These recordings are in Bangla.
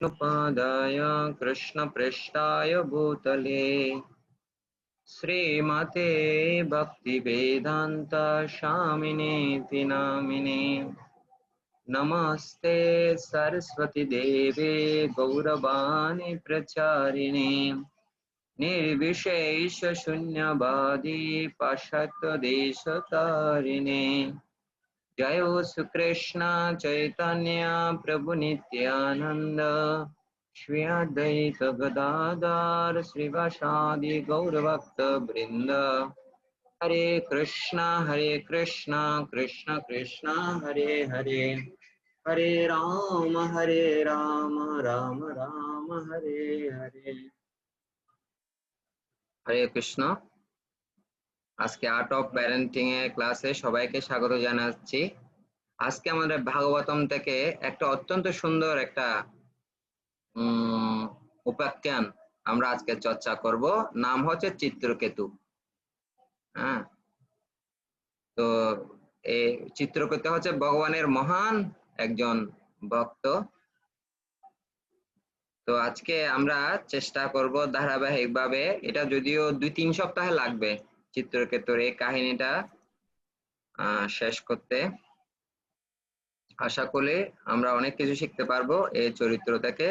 कृष्णपादाय कृष्णप्रेष्ठाय भूतले श्रीमते भक्तिवेदांत स्वामिनेति नामिने नमस्ते सरस्वती देवे गौरवाणी प्रचारिणे निर्विशेष शून्यवादी पाश्चात्यदेशतारिणे जय श्री कृष्ण चैतन्य प्रभु नित्यानंद श्री अद्वैत गदाधर श्रीवासादि गौरभक्त वृंद हरे कृष्णा कृष्ण कृष्ण हरे हरे हरे राम राम राम हरे हरे। हरे कृष्ण। আজকে আর্ট অফ প্যারেন্টিং এর ক্লাসে সবাইকে স্বাগত জানাচ্ছি। আজকে আমাদের ভাগবতম থেকে একটা অত্যন্ত সুন্দর একটা উপাখ্যান আমরা আজকে চর্চা করব। নাম হচ্ছে চিত্রকেতু। হ্যাঁ, তো এই চিত্রকেতু হচ্ছে ভগবানের মহান একজন ভক্ত। তো আজকে আমরা চেষ্টা করব ধারাবাহিকভাবে, এটা যদিও 2-3 সপ্তাহ লাগবে চিত্রকেতুর এই কাহিনীটা শেষ করতে। আশা করি আমরা অনেক কিছু শিখতে পারবো এই চরিত্র থেকে।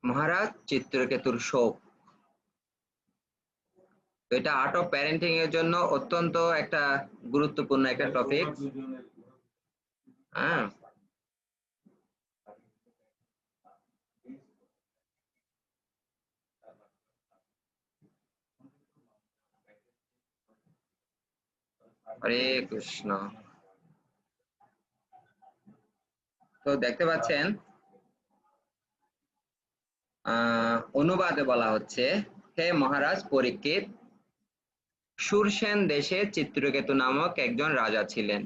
মহারাজ চিত্রকেতুর শোক, এটা আর্ট অফ প্যারেন্টিং এর জন্য অত্যন্ত একটা গুরুত্বপূর্ণ একটা টপিক। হ্যাঁ, হরে কৃষ্ণ। তো দেখতে পাচ্ছেন অনুবাদে বলা হচ্ছে, হে মহারাজ পরীক্ষিত, সুরসেন দেশে চিত্রকেতু নামক একজন রাজা ছিলেন,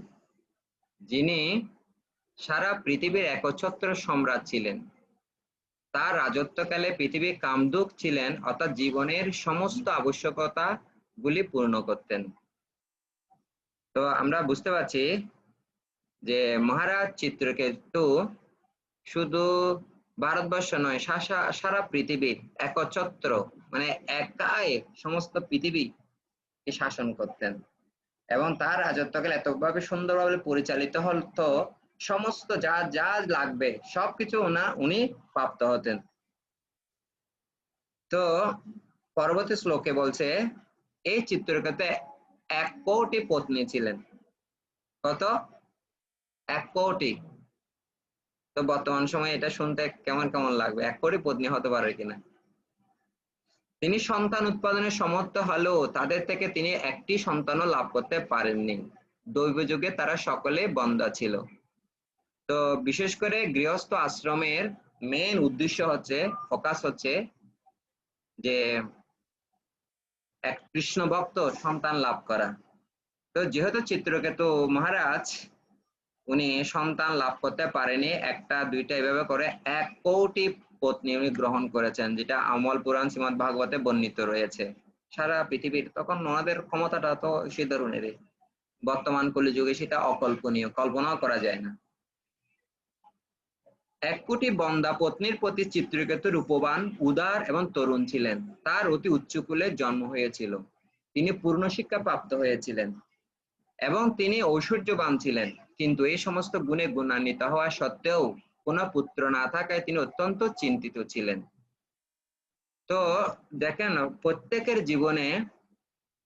যিনি সারা পৃথিবীর একচ্ছত্র সম্রাট ছিলেন। তার রাজত্বকালে পৃথিবী কামদুক ছিলেন, অর্থাৎ জীবনের সমস্ত আবশ্যকতা গুলি পূর্ণ করতেন। তো আমরা বুঝতে পারছি যে মহারাজ চিত্রকেতু শুধু ভারতবর্ষ নয়, সারা পৃথিবী একচ্ছত্র, মানে একাই সমস্ত পৃথিবী শাসন করতেন, এবং তার রাজত্বকাল এতভাবে সুন্দরভাবে পরিচালিত হতো, সমস্ত যা যা লাগবে সবকিছু উনি প্রাপ্ত হতেন। তো পরবর্তী শ্লোকে বলছে, এই চিত্রকেতু 1 কোটি পত্নী ছিলেন। কত? 1 কোটি। তো বর্তমান সময়ে এটা শুনতে কেমন কেমন লাগবে, 1 কোটি পত্নী হতে পারে কিনা। তিনি সন্তান উৎপাদনে সমর্থ হলেও তাদের থেকে তিনি একটি সন্তানও লাভ করতে পারেননি। দৈব যুগে তারা সকলে বন্ধা ছিল। তো বিশেষ করে গৃহস্থ আশ্রমের মেইন উদ্দেশ্য হচ্ছে, ফোকাস হচ্ছে যে এক কৃষ্ণ ভক্ত সন্তান লাভ করা। তো যেহেতু চিত্রকেতু মহারাজ উনি সন্তান লাভ করতে পারেনি, একটা দুইটা এভাবে করে 1 কোটি পত্নী উনি গ্রহণ করেছেন, যেটা আমল পুরাণ শ্রীমদ ভাগবতে বর্ণিত রয়েছে। সারা পৃথিবীর তখন ওনাদের ক্ষমতাটা তো সে ধরনেরই, বর্তমান কলিযুগে সেটা অকল্পনীয়, কল্পনাও করা যায় না। 1 কোটি বন্দা পত্নীর প্রতি চিত্রকেতু রূপবান, উদার এবং তরুণ ছিলেন। তার অতি উচ্চকুলে জন্ম হয়েছিল, তিনি পূর্ণ শিক্ষা প্রাপ্ত হয়েছিলেন এবং তিনি ঐশ্বর্যবান ছিলেন। কিন্তু এই সমস্ত গুণে গুণান্বিত হওয়া সত্ত্বেও কোনো পুত্র না থাকায় তিনি অত্যন্ত চিন্তিত ছিলেন। তো দেখেন, প্রত্যেকের জীবনে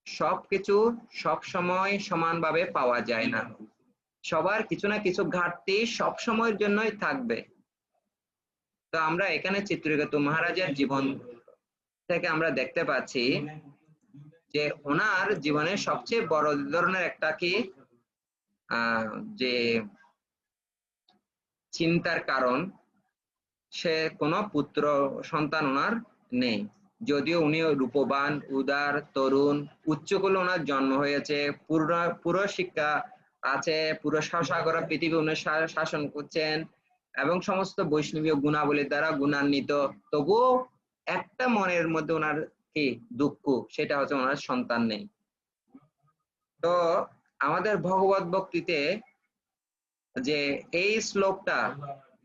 সবকিছু সব সময় সমানভাবে পাওয়া যায় না, সবার কিছু না কিছু ঘাটতি সব সময়ের জন্যই থাকবে। তো আমরা এখানে চিত্রকেতু মহারাজের জীবন থেকে আমরা দেখতে পাচ্ছি যে ওনার জীবনের সবচেয়ে বড় ধরনের একটা কি যে চিন্তার কারণ, সে কোনো পুত্র সন্তান ওনার নেই। যদিও উনি রূপবান, উদার, তরুণ, উচ্চকুলে ওনার জন্ম হয়েছে, পুরো শিক্ষা আছে, পুরো সাগর পৃথিবী উনি শাসন করছেন এবং সমস্ত বৈষ্ণবীয় গুণাবলীর দ্বারা গুণান্বিত, তবুও একটা মনের মধ্যে ওনার কি দুঃখ, সেটা হচ্ছে ওনার সন্তান নেই। তো আমাদের ভগবত ভক্তিতে যে এই শ্লোকটা,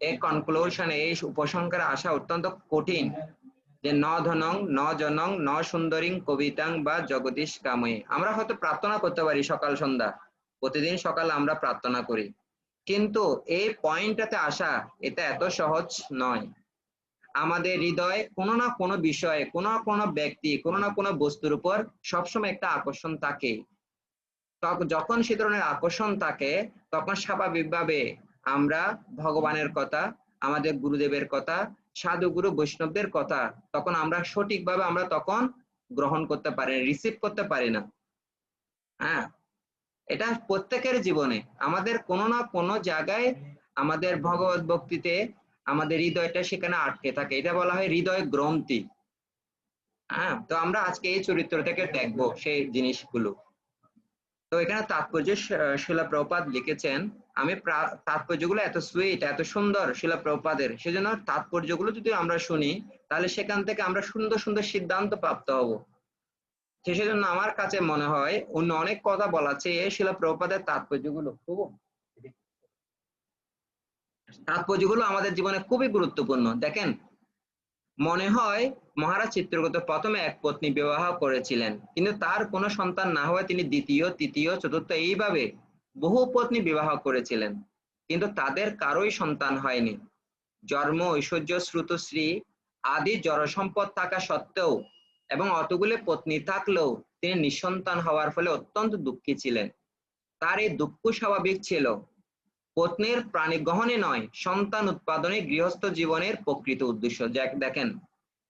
এই কনক্লুশনে, এই উপসংহারে আসা অত্যন্ত কঠিন, যে ন ধনং ন জনং ন সুন্দরীং কবিতাং বা জগদীশ কাময়ে। আমরা হয়তো প্রার্থনা করতে পারি সকাল সন্ধ্যা, প্রতিদিন সকাল আমরা প্রার্থনা করি, কিন্তু এই পয়েন্টটাতে আসা এটা এত সহজ নয়। আমাদের হৃদয়ে কোনো না কোনো বিষয়ে, কোনো না কোনো ব্যক্তি, কোনো না কোনো বস্তুর উপর সবসময় একটা আকর্ষণ থাকে। যখন সে ধরনের আকর্ষণ থাকে, তখন স্বাভাবিকভাবে আমরা ভগবানের কথা, আমাদের গুরুদেবের কথা, সাধু গুরু বৈষ্ণবদের কথা তখন আমরা সঠিকভাবে আমরা তখন গ্রহণ করতে পারি, রিসিভ করতে পারি না। হ্যাঁ, এটা প্রত্যেকের জীবনে আমাদের কোনো না কোনো জায়গায় আমাদের ভগবত ভক্তিতে আমাদের হৃদয়টা সেখানে আটকে থাকে, এটা বলা হয় হৃদয় গ্রন্থি। হ্যাঁ, তো আমরা আজকে এই চরিত্র থেকে দেখবো সেই জিনিসগুলো। তো এখানে তাৎপর্য শিলা প্রভুপাদ লিখেছেন, আমি তাৎপর্যগুলো এত সুইট, এত সুন্দর শিলা প্রভুপাদের, সেজন্য তাৎপর্যগুলো যদি আমরা শুনি তাহলে সেখান থেকে আমরা সুন্দর সুন্দর সিদ্ধান্ত প্রাপ্ত হব। সেজন্য আমার কাছে মনে হয় অন্য অনেক কথা বলা আছে, এই শিলা প্রভুপাদের তাৎপর্যগুলো আমাদের জীবনে খুবই গুরুত্বপূর্ণ। দেখেন, মনে হয় মহারাজ চিত্রগুপ্ত প্রথমে এক পত্নী বিবাহ করেছিলেন, কিন্তু তার কোনো সন্তান না হওয়ায় তিনি দ্বিতীয়, তৃতীয়, চতুর্থ এইভাবে বহু পত্নী বিবাহ করেছিলেন, কিন্তু তাদের কারোই সন্তান হয়নি। জন্ম, ঐশ্বর্য, শ্রুতশ্রী আদি জড়সম্পদ থাকা সত্ত্বেও এবং অতগুলো পত্নী থাকলেও তিনি নিঃসন্তান হওয়ার ফলে অত্যন্ত দুঃখী ছিলেন। তার এই দুঃখ স্বাভাবিক ছিল। পত্নীর প্রাণী গ্রহণে নয়, সন্তান উৎপাদনে গৃহস্থ জীবনের প্রকৃত উদ্দেশ্য। দেখেন,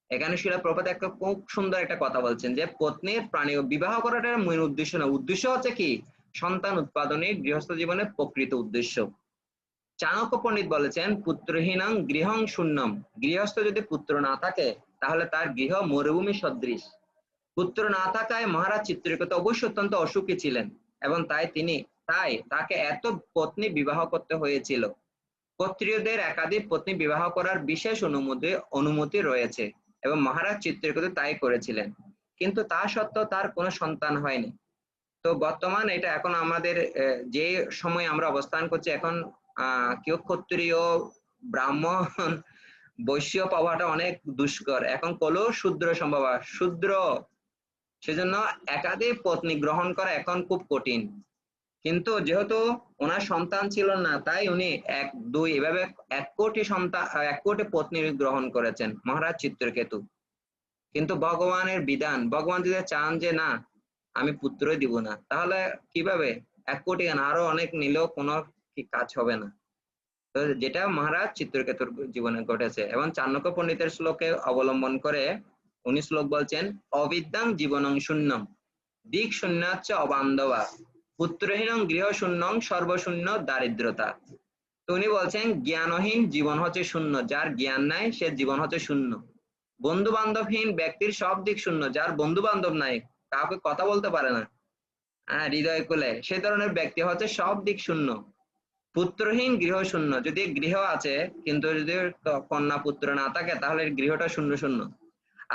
এখানে শিলা প্রভুপাদ একটা খুব সুন্দর একটা কথা বলছেন, যে পত্নীর প্রাণী বিবাহ করাটা মূল উদ্দেশ্য না, উদ্দেশ্য হচ্ছে কি সন্তান উৎপাদনে গৃহস্থ জীবনের প্রকৃত উদ্দেশ্য। চাণক্য পণ্ডিত বলেছেন, পুত্রহীনং গৃহং শূন্যম। গৃহস্থ যদি পুত্র না থাকে তাহলে তার গৃহ মরুভূমি সদৃশ। পুত্র না থাকায় মহারাজ চিত্রকেতু অবশ্যই অত্যন্ত অসুখী ছিলেন, এবং তাই তাকে এত পত্নী বিবাহ করতে হয়েছিল। ক্ষত্রিয়দের একাধিক পত্নী বিবাহ করার বিশেষ অনুমতি রয়েছে, এবং মহারাজ চিত্রকেতু তাই করেছিলেন, কিন্তু তা সত্ত্বেও তার কোনো সন্তান হয়নি। তো বর্তমান এটা এখন আমাদের যে সময় আমরা অবস্থান করছি, এখন কেউ ক্ষত্রিয়, ব্রাহ্মণ, বৈশ্য পাওয়াটা অনেক দুষ্কর। এখন কলো শূদ্র সম্ভব, শূদ্র, সেজন্য একাধিক পত্নী গ্রহণ করা এখন খুব কঠিন। কিন্তু যেহেতু ওনার সন্তান ছিল না, তাই উনি 1, 2 এভাবে 1 কোটি সন্তান, 1 কোটি পত্নী গ্রহণ করেছেন মহারাজ চিত্রকেতু। কিন্তু ভগবানের বিধান, ভগবান যদি চান যে না আমি পুত্রই দিব না, তাহলে কিভাবে 1 কোটি কেন, আরো অনেক নিলেও কোনো কাজ হবে না। তো যেটা মহারাজ চিত্রকেতুর জীবনে ঘটেছে। এবং চাণক্য পণ্ডিতের শ্লোকে অবলম্বন করে উনি শ্লোক বলছেন, অবিদ্যাং জীবনং শূন্যম দিক শূন্যাচ্চ অবান্ধবা পুত্রহীনং গৃহ শূন্যং সর্বশূন্য দারিদ্রতা। তো উনি বলছেন জ্ঞানহীন জীবন হচ্ছে শূন্য, যার জ্ঞান নাই সে জীবন হচ্ছে শূন্য। বন্ধু বান্ধবহীন ব্যক্তির সব দিক শূন্য, যার বন্ধু বান্ধব নাই, কাউকে কথা বলতে পারে না, হৃদয় কুলে, সে ধরনের ব্যক্তি হচ্ছে সব দিক শূন্য। পুত্রহীন গৃহ শূন্য, যদি গৃহ আছে কিন্তু যদি কন্যা পুত্র না থাকে তাহলে গৃহটা শূন্য শূন্য।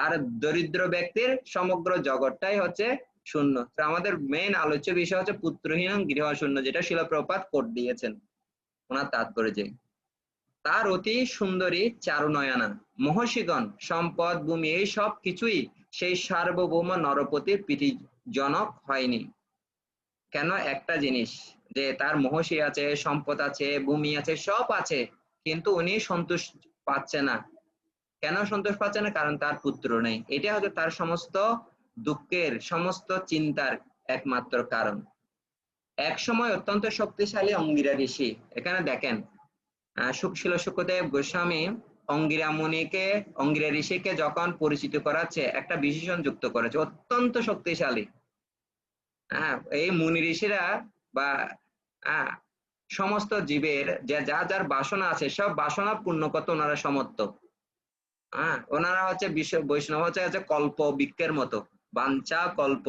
আর দরিদ্র ব্যক্তির সমগ্র জগৎটাই হচ্ছে শূন্য। তো আমাদের মেইন আলোচ্য বিষয় হচ্ছে পুত্রহীন গৃহ শূন্য, যেটা শিলা প্রভুপাদ কোট দিয়েছেন ওনার তাৎপর্যে। তার অতি সুন্দরী চারুনয়না মহর্ষিগণ, সম্পদ, ভূমি এই সব কিছুই সেই সার্বভৌম নরপতির প্রীতি জনক হয়নি। কেন? একটা জিনিস, যে তার মহর্ষি আছে, সম্পদ আছে, ভূমি আছে, সব আছে, কিন্তু উনি সন্তোষ পাচ্ছে না। কেন সন্তোষ পাচ্ছে না? কারণ তার পুত্র নেই। এটা হচ্ছে তার সমস্ত দুঃখের, সমস্ত চিন্তার একমাত্র কারণ। এক সময় অত্যন্ত শক্তিশালী অঙ্গিরা ঋষি, এখানে দেখেন সুখশীল সুখদেব গোস্বামী অঙ্গিরা ঋষিকে যখন পরিচিত করাচ্ছে, একটা বিশেষণ যুক্ত করেছে, অত্যন্ত শক্তিশালী। এই মুনি ঋষিরা বা সমস্ত জীবের যে যার বাসনা আছে, সব বাসনা পূর্ণ করতে ওনারা সমর্থ। ওনারা হচ্ছে বৈষ্ণব হচ্ছে কল্প বৃক্ষের মতো, বাঞ্ছা কল্প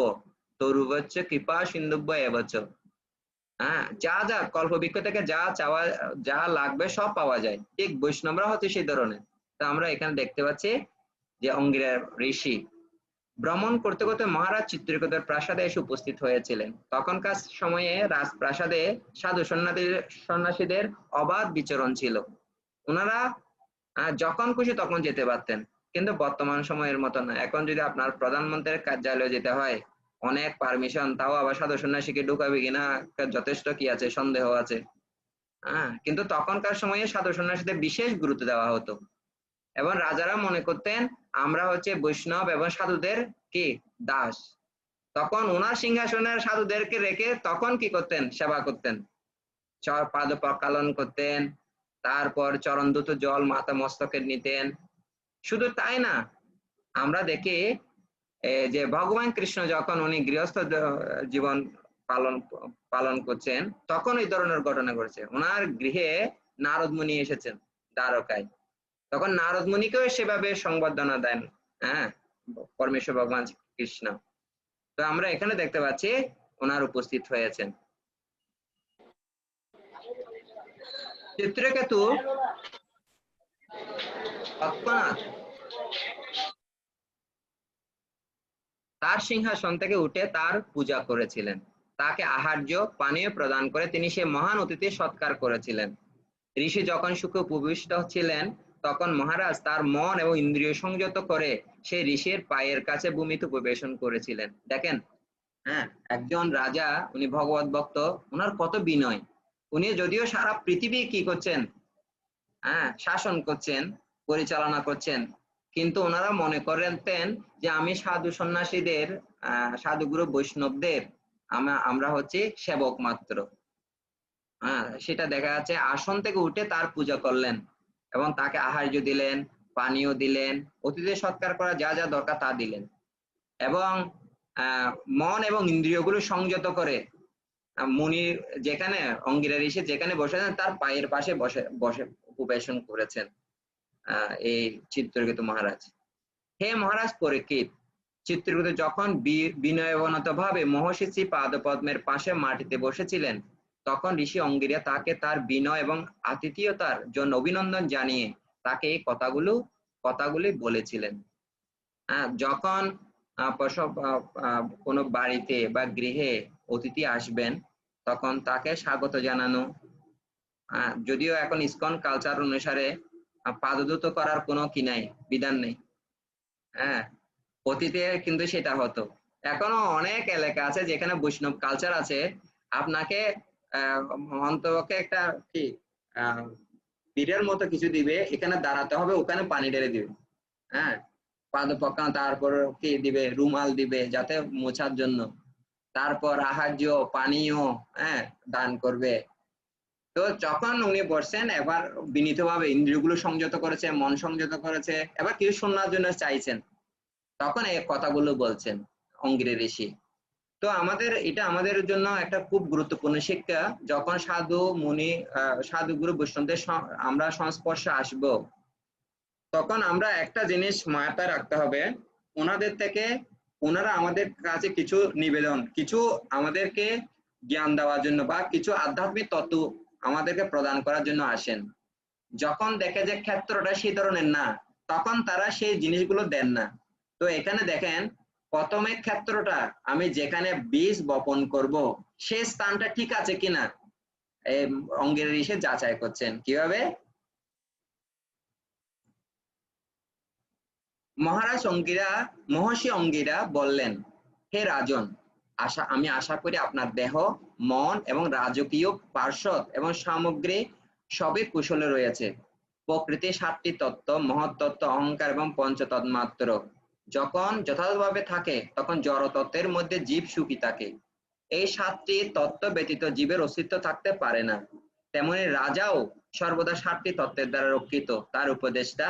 তরু হচ্ছে কৃপা সিন্ধুব্য এবচ। যা যা কল্প বৃক্ষ থেকে যা চাওয়া, যা লাগবে সব পাওয়া যায়, ঠিক বৈষ্ণবরা হচ্ছে সেই ধরনের। তো আমরা এখানে দেখতে পাচ্ছি যে অঙ্গিরা ঋষি ভ্রমণ করতে করতে মহারাজ চিত্রকূটের প্রাসাদে এসে উপস্থিত হয়েছিলেন। তখনকার সময়ে রাজপ্রাসাদে সাধু সন্ন্যাসীদের অবাধ বিচরণ ছিল। ওনারা যখন খুশি তখন যেতে পারতেন, কিন্তু বর্তমান সময়ের মতো না। এখন যদি আপনার প্রধানমন্ত্রীর কার্যালয়ে যেতে হয়, অনেক পারমিশন, তাও আবার সাধু সন্ন্যাসীকে ঢুকাবে কিনা যথেষ্ট কি আছে, সন্দেহ আছে। কিন্তু তখনকার সময়ে সাধু সন্ন্যাসীদের বিশেষ গুরুত্ব দেওয়া হতো, এবং রাজারা মনে করতেন আমরা হচ্ছে বৈষ্ণব এবং সাধুদের কি দাস। তখন ওনার সিংহাসনের সাধুদেরকে রেখে তখন কি করতেন, সেবা করতেন, পাদ প্রক্ষালন করতেন, তারপর চরণ দুটো জল মাথা মস্তকে নিতেন। শুধু তাই না, আমরা দেখি যে ভগবান কৃষ্ণ যখন উনি গৃহস্থ জীবন পালন পালন করছেন, তখন এই ধরনের ঘটনা ঘটেছে। ওনার গৃহে নারদ মুনি এসেছেন দ্বারকায়, তখন নারদ মুনিকেও সেভাবে সংবর্ধনা দেন, হ্যাঁ, পরমেশ্বর ভগবান কৃষ্ণ। তো আমরা এখানে দেখতে পাচ্ছি ওনার উপস্থিত হয়েছেন। চিত্রকেতু তৎক্ষণাৎ তার সিংহাসন থেকে উঠে তার পূজা করেছিলেন। তাকে আহার্য পানীয় প্রদান করে তিনি সে মহান অতিথি সৎকার করেছিলেন। ঋষি যখন সুখে উপবিষ্ট ছিলেন, তখন মহারাজ তার মন এবং ইন্দ্রিয় সংযত করে সেই ঋষির পায়ের কাছে ভূমিতে উপবেশন করেছিলেন। দেখেন, হ্যাঁ, একজন রাজা, উনি ভগবত ভক্ত, ওনার কত বিনয়। উনি যদিও সারা পৃথিবী কি করছেন, শাসন করছেন, পরিচালনা করছেন, কিন্তু ওনারা মনে করতেন যে আমি সাধু সন্ন্যাসীদের, সাধুগুরু বৈষ্ণবদের আমরা হচ্ছে সেবক মাত্র। সেটা দেখা যাচ্ছে আসন থেকে উঠে তার পূজা করলেন, এবং তাকে আহার্য দিলেন, পানীয় দিলেন, অতিথি সৎকার করা যা যা দরকার তা দিলেন, এবং মন এবং ইন্দ্রিয়গুলো সংযত করে মুনি যেখানে অঙ্গিরা ঋষি যেখানে বসেছেন তার পায়ের পাশে বসে বসে উপবেশন করেছেন এই চিত্রকেতু মহারাজ। হে মহারাজ পরীক্ষিত, চিত্রকেতু যখন বিনয়বনত ভাবে মহর্ষি শ্রী পাদপদ্মের পাশে মাটিতে বসেছিলেন, তখন ঋষি অঙ্গিরা তাকে তার বিনয় এবং আতিথেয়তার জন্য অভিনন্দন জানিয়ে তাকে এই কথাগুলি বলেছিলেন। যখন কোনো বাড়িতে বা গৃহে অতিথি আসবেন, তখন তাকে স্বাগত জানানো। যদিও এখন ইসকন কালচার অনুসারে পাদধূত করার কোনো কি নাই, বিধান নেই। অতীতে কিন্তু সেটা হতো। এখনো অনেক এলাকা আছে যেখানে বৈষ্ণব কালচার আছে, আপনাকে অন্তপক্ষে একটা কি পীরের মতো কিছু দিবে, এখানে দাঁড়াতে হবে, ওখানে পানি ঢেলে দিবে, পাদপক্ষ, তারপর কি দিবে, রুমাল দিবে যাতে মোছার জন্য, তারপর আহার্য পানীয় দান করবে। তো যখন উনি বসছেন, এবার বিনীতভাবে ইন্দ্রিয়গুলো সংযত করেছে, মন সংযত করেছে, এবার কিছু শোনার জন্য চাইছেন, তখন এই কথাগুলো বলছেন অঙ্গিরা ঋষি। তো এটা আমাদের জন্য একটা খুব গুরুত্বপূর্ণ শিক্ষা। যখন সাধু মুনি, সাধুগুরু বৈষ্ণবদের আমরা সংস্পর্শে আসব, তখন আমরা একটা জিনিস মাথায় রাখতে হবে, ওনাদের থেকে, ওনারা আমাদের কাছে কিছু নিবেদন, কিছু আমাদেরকে জ্ঞান দেওয়ার জন্য বা কিছু আধ্যাত্মিক তত্ত্ব আমাদেরকে প্রদান করার জন্য আসেন। যখন দেখে যে ক্ষেত্রটা সেই ধরনের না, তখন তারা সেই জিনিসগুলো দেন না। তো এখানে দেখেন, প্রথমে ক্ষেত্রটা আমি যেখানে বীজ বপন করব, সেই স্থানটা ঠিক আছে কিনা অঙ্গিরা ঋষি যাচাই করছেন। কিভাবে? মহর্ষি অঙ্গিরা বললেন, হে রাজন, আমি আশা করি আপনার দেহ, মন এবং রাজকীয় পার্শ্বদ এবং সামগ্রী সবই কুশলে রয়েছে। প্রকৃতি 7টি তত্ত্ব, মহৎ তত্ত্ব, অহংকার এবং পঞ্চতন্মাত্র যখন যথাযথভাবে থাকে, তখন জড় তত্ত্বের মধ্যে জীব সুখী থাকে। এই 7টি তত্ত্ব ব্যতীত জীবের অস্তিত্ব থাকতে পারে না। তেমনি রাজাও সর্বদা 7টি তত্ত্বের দ্বারা রক্ষিত। তার উপদেষ্টা,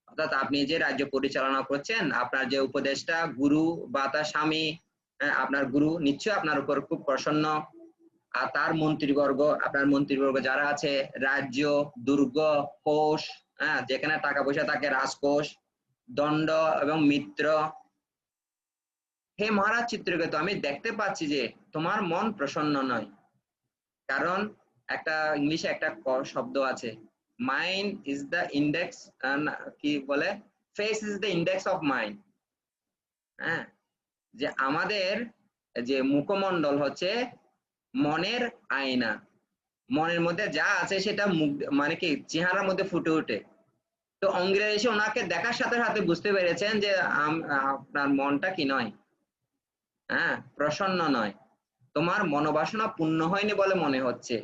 অর্থাৎ আপনি যে রাজ্য পরিচালনা করছেন, আপনার যে উপদেষ্টা, গুরু বা তার স্বামী, আপনার গুরু নিশ্চয়ই আপনার উপর খুব প্রসন্ন। আর তার মন্ত্রীবর্গ, আপনার মন্ত্রীবর্গ যারা আছে, রাজ্য, দুর্গ, কোষ, যেখানে টাকা পয়সা থাকে, রাজকোষ, দণ্ড এবং মিত্র। হে মহারাজ চিত্রকেতু, আমি দেখতে পাচ্ছি যে তোমার মন প্রসন্ন নয়, কারণ একটা ইংলিশে একটা শব্দ আছে, মাইন্ড ইজ দ্য ইন্ডেক্স, কি বলে, face is the index of mind. হ্যাঁ, যে আমাদের যে মুখমণ্ডল হচ্ছে মনের আয়না, মনের মধ্যে যা আছে সেটা মুখ মানে কি চেহারার মধ্যে ফুটে ওঠে। তো অঙ্গিরা এসে ওনাকে দেখার সাথে সাথে বুঝতে পেরেছেন যে আপনার মনটা কি নয়, হ্যাঁ, প্রসন্ন নয়, তোমার মনোবাসনা পূর্ণ হয়নি বলে মনে হচ্ছে।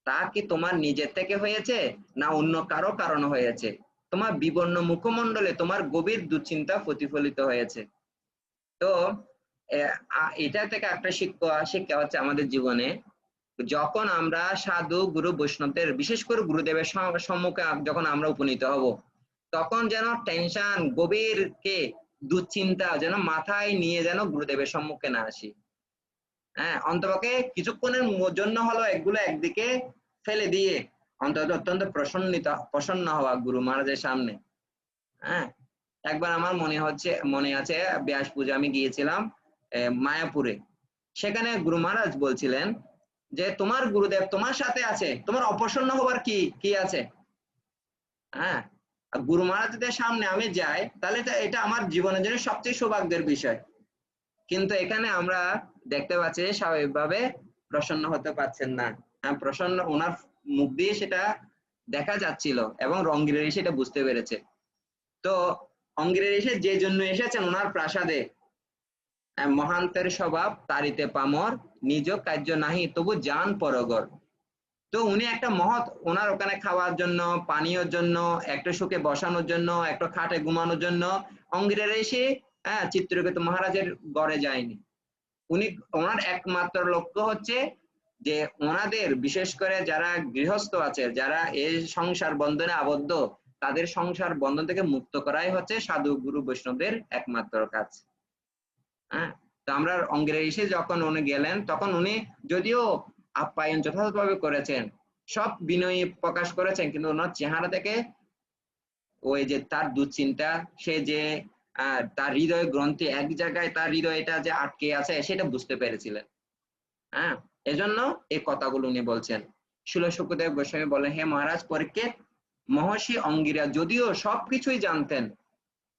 তা কি তোমার নিজের থেকে হয়েছে না অন্য কারো কারণ হয়েছে? তোমার বিবর্ণ মুখমণ্ডলে তোমার গভীর দুশ্চিন্তা প্রতিফলিত হয়েছে। তো এটা থেকে একটা শিক্ষা হচ্ছে আমাদের জীবনে, যখন আমরা সাধু গুরু বৈষ্ণবদের বিশেষ করে গুরুদেবের সম্মুখে যখন আমরা উপনীত হব, তখন যেন টেনশন গভীর কে দুশ্চিন্তা যেন মাথায় নিয়ে যেন গুরুদেবের সম্মুখে না আসি। হ্যাঁ, অন্তপক্ষে কিছুক্ষণের জন্য হলো এগুলো একদিকে ফেলে দিয়ে অন্তত অত্যন্ত প্রসন্ন হওয়া গুরু মহারাজের সামনে। হ্যাঁ, একবার আমার মনে আছে ব্যাস পূজা আমি গিয়েছিলাম মায়াপুরে। সেখানে গুরু মহারাজ বলছিলেন যে তোমার গুরুদেব তোমার সাথে আছে, তোমার অপ্রসন্ন হবার কি কি আছে? হ্যাঁ, গুরু মহারাজদের সামনে আমি যাই, তাহলে এটা আমার জীবনের জন্য সবচেয়ে সৌভাগ্যের বিষয়। কিন্তু এখানে আমরা দেখতে পাচ্ছি স্বাভাবিকভাবে প্রসন্ন হতে পারছেন না। প্রসন্ন ওনার মুখ দিয়ে সেটা দেখা যাচ্ছিল এবং রঙ্গিরের সেটা বুঝতে পেরেছে। তো অঙ্গিরের এসে যে জন্য এসেছেন ওনার প্রাসাদে, মহান্তের স্বভাব তারিতে পামর, নিজ কার্য নাহি তবু যান পরগর। তো উনি একটা মহৎ ওনার ওখানে খাওয়ার জন্য, পানীয়র জন্য, একটা সুখে বসানোর জন্য, একটা খাটে ঘুমানোর জন্য অঙ্গিরের এসে চিত্রকেতু মহারাজের গড়ে যায়নি। উনি ওনার একমাত্র লক্ষ্য হচ্ছে যে ওনাদের বিশেষ করে যারা গৃহস্থ আছে, যারা এই সংসার বন্ধনে আবদ্ধ, তাদের সংসার বন্ধন থেকে মুক্ত করাই হচ্ছে সাধু গুরু বৈষ্ণবদের একমাত্র কাজ। হ্যাঁ, তো আমরা অঙ্গিরা এসে যখন উনি গেলেন, তখন উনি যদিও আপ্যায়ন যথাযথভাবে করেছেন, সব বিনয়ী প্রকাশ করেছেন, কিন্তু ওনার চেহারা থেকে ওই যে তার দুশ্চিন্তা, সে যে তার হৃদয় গ্রন্থি এক জায়গায়, তার হৃদয়টা যে আটকে আছে সেটা বুঝতে পেরেছিলেন। হ্যাঁ, এজন্য এই কথাগুলো উনি বলছেন। শিল শুকদেব গোস্বামী বলেন, হে মহারাজ পরীক্ষিত, মহর্ষি অঙ্গিরা যদিও সবকিছুই জানতেন,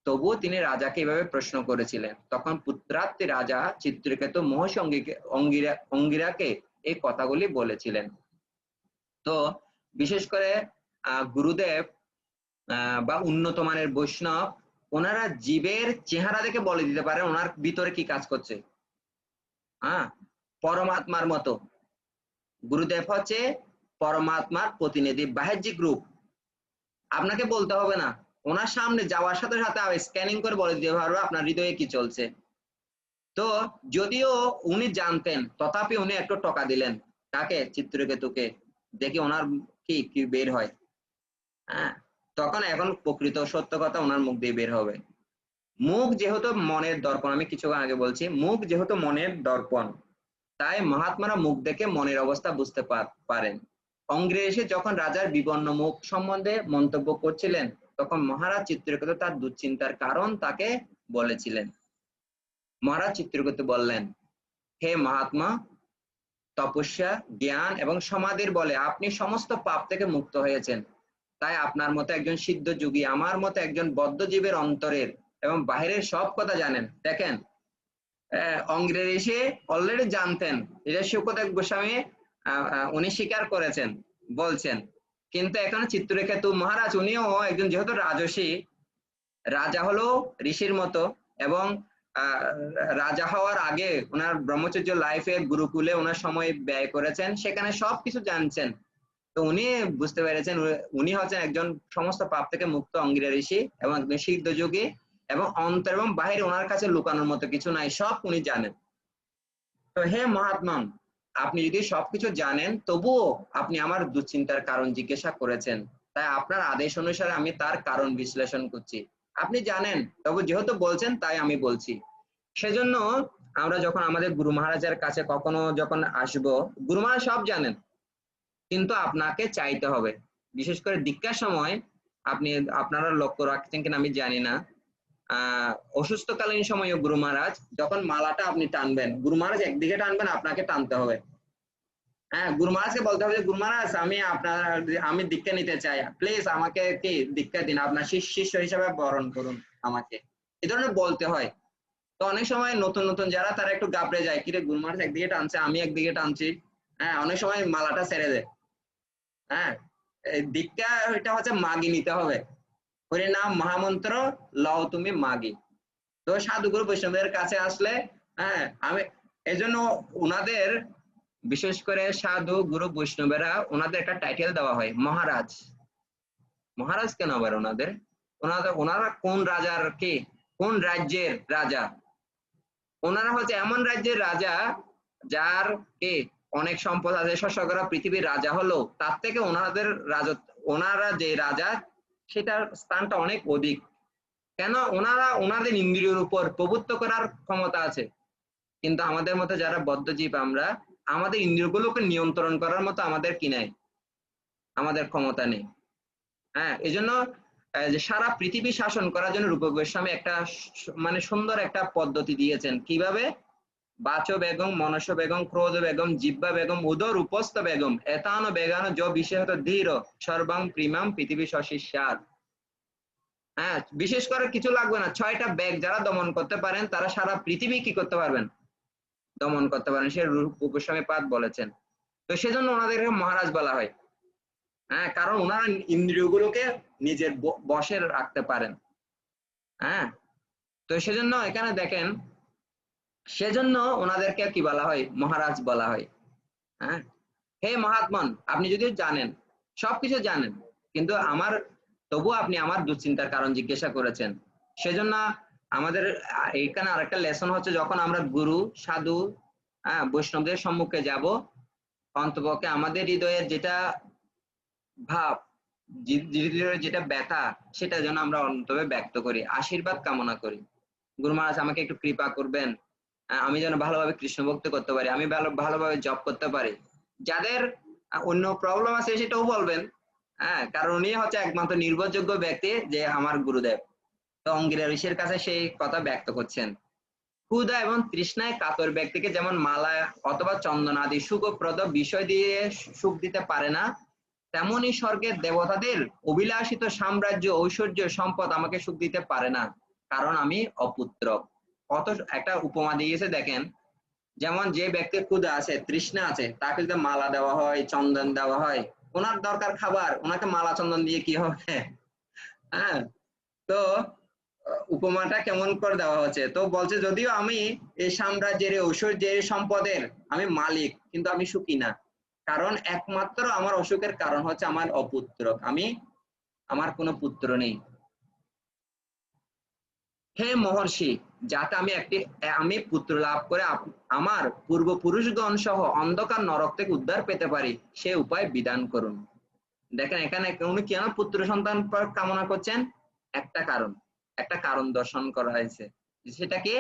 তবুও তিনি রাজাকে এভাবে প্রশ্ন করেছিলেন। তখন পুত্রার্থী রাজা চিত্রকেতু মহর্ষি অঙ্গিরাকে এই কথাগুলি বলেছিলেন। তো বিশেষ করে গুরুদেব বা উন্নত মানের বৈষ্ণব, ওনারা জীবের চেহারা দেখে বলে দিতে পারেন ওনার ভিতরে কি কাজ করছে। হ্যাঁ, পরমাত্মার মতো গুরুদেব হচ্ছে পরমাত্মার প্রতিনিধি, বাহ্যিক রূপ। আপনাকে বলতে হবে না, ওনার সামনে যাওয়ার সাথে সাথে স্ক্যানিং করে বলে দিতে পারবে আপনার হৃদয়ে কি চলছে। তো যদিও উনি জানতেন, তথাপি উনি একটু টকা দিলেন কাকে? চিত্রকেতুকে, দেখি ওনার কি কি বের হয়। হ্যাঁ, তখন এখন প্রকৃত সত্য কথা ওনার মুখ দিয়ে বের হবে। মুখ যেহেতু মনের দর্পণ, আমি কিছুক্ষণ আগে বলছি, মুখ যেহেতু মনের দর্পণ, তাই মহাত্মারা মুখ দেখে মনের অবস্থা বুঝতে পারেন। অঙ্গিরা এসে যখন রাজার বিবর্ণ মুখ সম্বন্ধে মন্তব্য করছিলেন, তখন মহারাজ চিত্রকেতু তার দুশ্চিন্তার কারণ তাকে বলেছিলেন। মহারাজ চিত্রকেতু বললেন, হে মহাত্মা, তপস্যা, জ্ঞান এবং সমাধির বলে আপনি সমস্ত পাপ থেকে মুক্ত হয়েছেন। তাই আপনার মতো একজন সিদ্ধ যোগী আমার মতো একজন বদ্ধজীবের অন্তরের এবং বাহিরের সব কথা জানেন। দেখেন, অঙ্গিরা এসে অলরেডি জানতেন, এটা শুকদেব গোস্বামী উনি স্বীকার করেছেন, বলছেন। কিন্তু এখন চিত্রকেতু মহারাজ উনিও একজন যেহেতু রাজসী, রাজা হলো ঋষির মতো, এবং রাজা হওয়ার আগে ওনার ব্রহ্মচর্য লাইফে গুরুকুলে ওনার সময় ব্যয় করেছেন, সেখানে সবকিছু জানছেন। তো উনি বুঝতে পেরেছেন উনি হচ্ছেন একজন সমস্ত পাপ থেকে মুক্ত অঙ্গিরা ঋষি এবং একজন সিদ্ধ যোগী, এবং অন্তর এবং বাহির ওনার কাছে লুকানোর মতো কিছু নাই, সব উনি জানেন। তো হে মহাত্মা, আপনি যদি সবকিছু জানেন তবুও আপনি আমার দুশ্চিন্তার কারণ জিজ্ঞাসা করেছেন, তাই আপনার আদেশ অনুসারে আমি তার কারণ বিশ্লেষণ করছি। আপনি জানেন, তবে যেহেতু বলছেন তাই আমি বলছি। সেজন্য আমরা যখন আমাদের গুরু মহারাজের কাছে কখনো যখন আসব, গুরু মহারাজ সব জানেন, কিন্তু আপনাকে চাইতে হবে। বিশেষ করে দীক্ষার সময় আপনারা লক্ষ্য রাখছেন কিনা আমি জানি না, অসুস্থকালীন সময়ে গুরু মহারাজ যখন মালাটা আপনি টানবেন, গুরু মহারাজ একদিকে টানবেন, আপনাকে টানতে হবে। হ্যাঁ, গুরু মহারাজকে বলতে হবে যে গুরু মহারাজ আমি দীক্ষা নিতে চাই, প্লিজ আমাকে কি দীক্ষা দিন, আপনার শিষ্য হিসাবে বরণ করুন আমাকে, এই ধরনের বলতে হয়। তো অনেক সময় নতুন নতুন যারা তারা একটু গাবড়ে যায়, কিরে গুরু মহারাজ একদিকে টানছে, আমি একদিকে টানছি, হ্যাঁ অনেক সময় মালাটা ছেড়ে দেয়। হ্যাঁ, এই দীক্ষা এটা হচ্ছে মাগি নিতে হবে, হরি নাম মহামন্ত্র লও তুমি মাগি। তো সাধুগুরু বৈষ্ণবের কাছে আসলে, হ্যাঁ আমি এই জন্য ওনাদের, বিশেষ করে সাধু গুরু বৈষ্ণবেরা ওনাদের একটা টাইটেল দেওয়া হয় মহারাজ। মহারাজ কেন আবার ওনাদের? ওনারা কোন রাজার কে, কোন রাজ্যের রাজা? ওনারা হচ্ছে এমন রাজ্যের রাজা যার কে অনেক সম্পদ আছে, শস্যকরা পৃথিবীর রাজা হলো, তার থেকে ওনাদের রাজত্ব, ওনারা যে রাজা সেটার স্থানটা অনেক অধিক। কেন? ওনারা ওনাদের ইন্দ্রিয়ের উপর প্রভুত্ব করার ক্ষমতা আছে, কিন্তু আমাদের মতো যারা বদ্ধজীব আমরা, আমাদের ইন্দ্রিয়গুলোকে নিয়ন্ত্রণ করার মতো আমাদের কি নাই, আমাদের ক্ষমতা নেই। হ্যাঁ, এই জন্য যে সারা পৃথিবী শাসন করার জন্য রূপ গোস্বামী একটা মানে সুন্দর একটা পদ্ধতি দিয়েছেন, কিভাবে বাচ বেগম, মনস বেগম, ক্রোধ বেগম, জিব্বা বেগম, উদর উপস্থ বেগম, এতানো বেগানো য বিশেষত ধীর সর্বাং প্রিমাম পৃথিবী শশিষ্যার। হ্যাঁ, বিশেষ করে কিছু লাগবে না, 6টা ব্যাগ যারা দমন করতে পারেন তারা সারা পৃথিবী কি করতে পারবেন, দমন করতে পারেন, সে রূপ গোস্বামী পাদ বলেছেন। তো সেজন্য ওনাদেরকে মহারাজ বলা হয়। হ্যাঁ, কারণ ওনারা ইন্দ্রিয়গুলোকে নিজের বশে রাখতে পারেন। হ্যাঁ, তো সেজন্য এখানে দেখেন, সেজন্য ওনাদেরকে কি বলা হয়, মহারাজ বলা হয়। হ্যাঁ, হে মহাত্মন, আপনি যদিও জানেন, সবকিছু জানেন, কিন্তু আমার তবু আপনি আমার দুশ্চিন্তার কারণ জিজ্ঞাসা করেছেন। সেজন্য আমাদের এখানে আরেকটা লেসন হচ্ছে, যখন আমরা গুরু সাধু বৈষ্ণবদের সম্মুখে যাব, অন্তপক্ষে আমাদের হৃদয়ের যেটা ভাব, হৃদয়ের যেটা ব্যথা, সেটা যেন আমরা অন্তরে ব্যক্ত করি, আশীর্বাদ কামনা করি। গুরু মহারাজ আমাকে একটু কৃপা করবেন, আমি যেন ভালোভাবে কৃষ্ণ ভক্তি করতে পারি, আমি ভালোভাবে জপ করতে পারি। যাদের অন্য প্রবলেম আছে সেটাও বলবেন। হ্যাঁ, কারণ উনি হচ্ছে একমাত্র নির্ভরযোগ্য ব্যক্তি যে আমার গুরুদেব। তো অঙ্গিরা ঋষির কাছে সেই কথা ব্যক্ত করছেন। ক্ষুধা এবং তৃষ্ণায় কাতর ব্যক্তিকে যেমন মালা অথবা চন্দন আদি সুখপ্রদ বিষয় দিয়ে সুখ দিতে পারে না, তেমনই স্বর্গের দেবতাদের অভিলাষিত সাম্রাজ্য, ঐশ্বর্য, সম্পদ আমাকে সুখ দিতে পারে না, কারণ আমি অপুত্র। কত একটা উপমা দিয়েছে দেখেন, যেমন যে ব্যক্তির ক্ষুধা আছে, তৃষ্ণা আছে, তাকে যদি মালা দেওয়া হয়, চন্দন দেওয়া হয়, ওনার দরকার খাবার, ওনাকে মালা চন্দন দিয়ে কি হবে? হ্যাঁ, তো উপমাটা কেমন করে দেওয়া হচ্ছে, তো বলছে যদিও আমি এই সাম্রাজ্যের, ঐশ্বর্যের, সম্পদের আমি মালিক, কিন্তু আমি সুখী না, কারণ একমাত্র আমার অসুখের কারণ হচ্ছে আমার অপুত্র, আমার কোনো পুত্র নেই। হে মহর্ষি, যাতে আমি পুত্র লাভ করে আমার পূর্বপুরুষগণ সহ অন্ধকার নরক থেকে উদ্ধার পেতে পারি, সে উপায় বিধান করুন। দেখেন এখানে উনি কেন পুত্র সন্তান কামনা করছেন, একটা কারণ দর্শন করা হয়েছে, সেটা কি,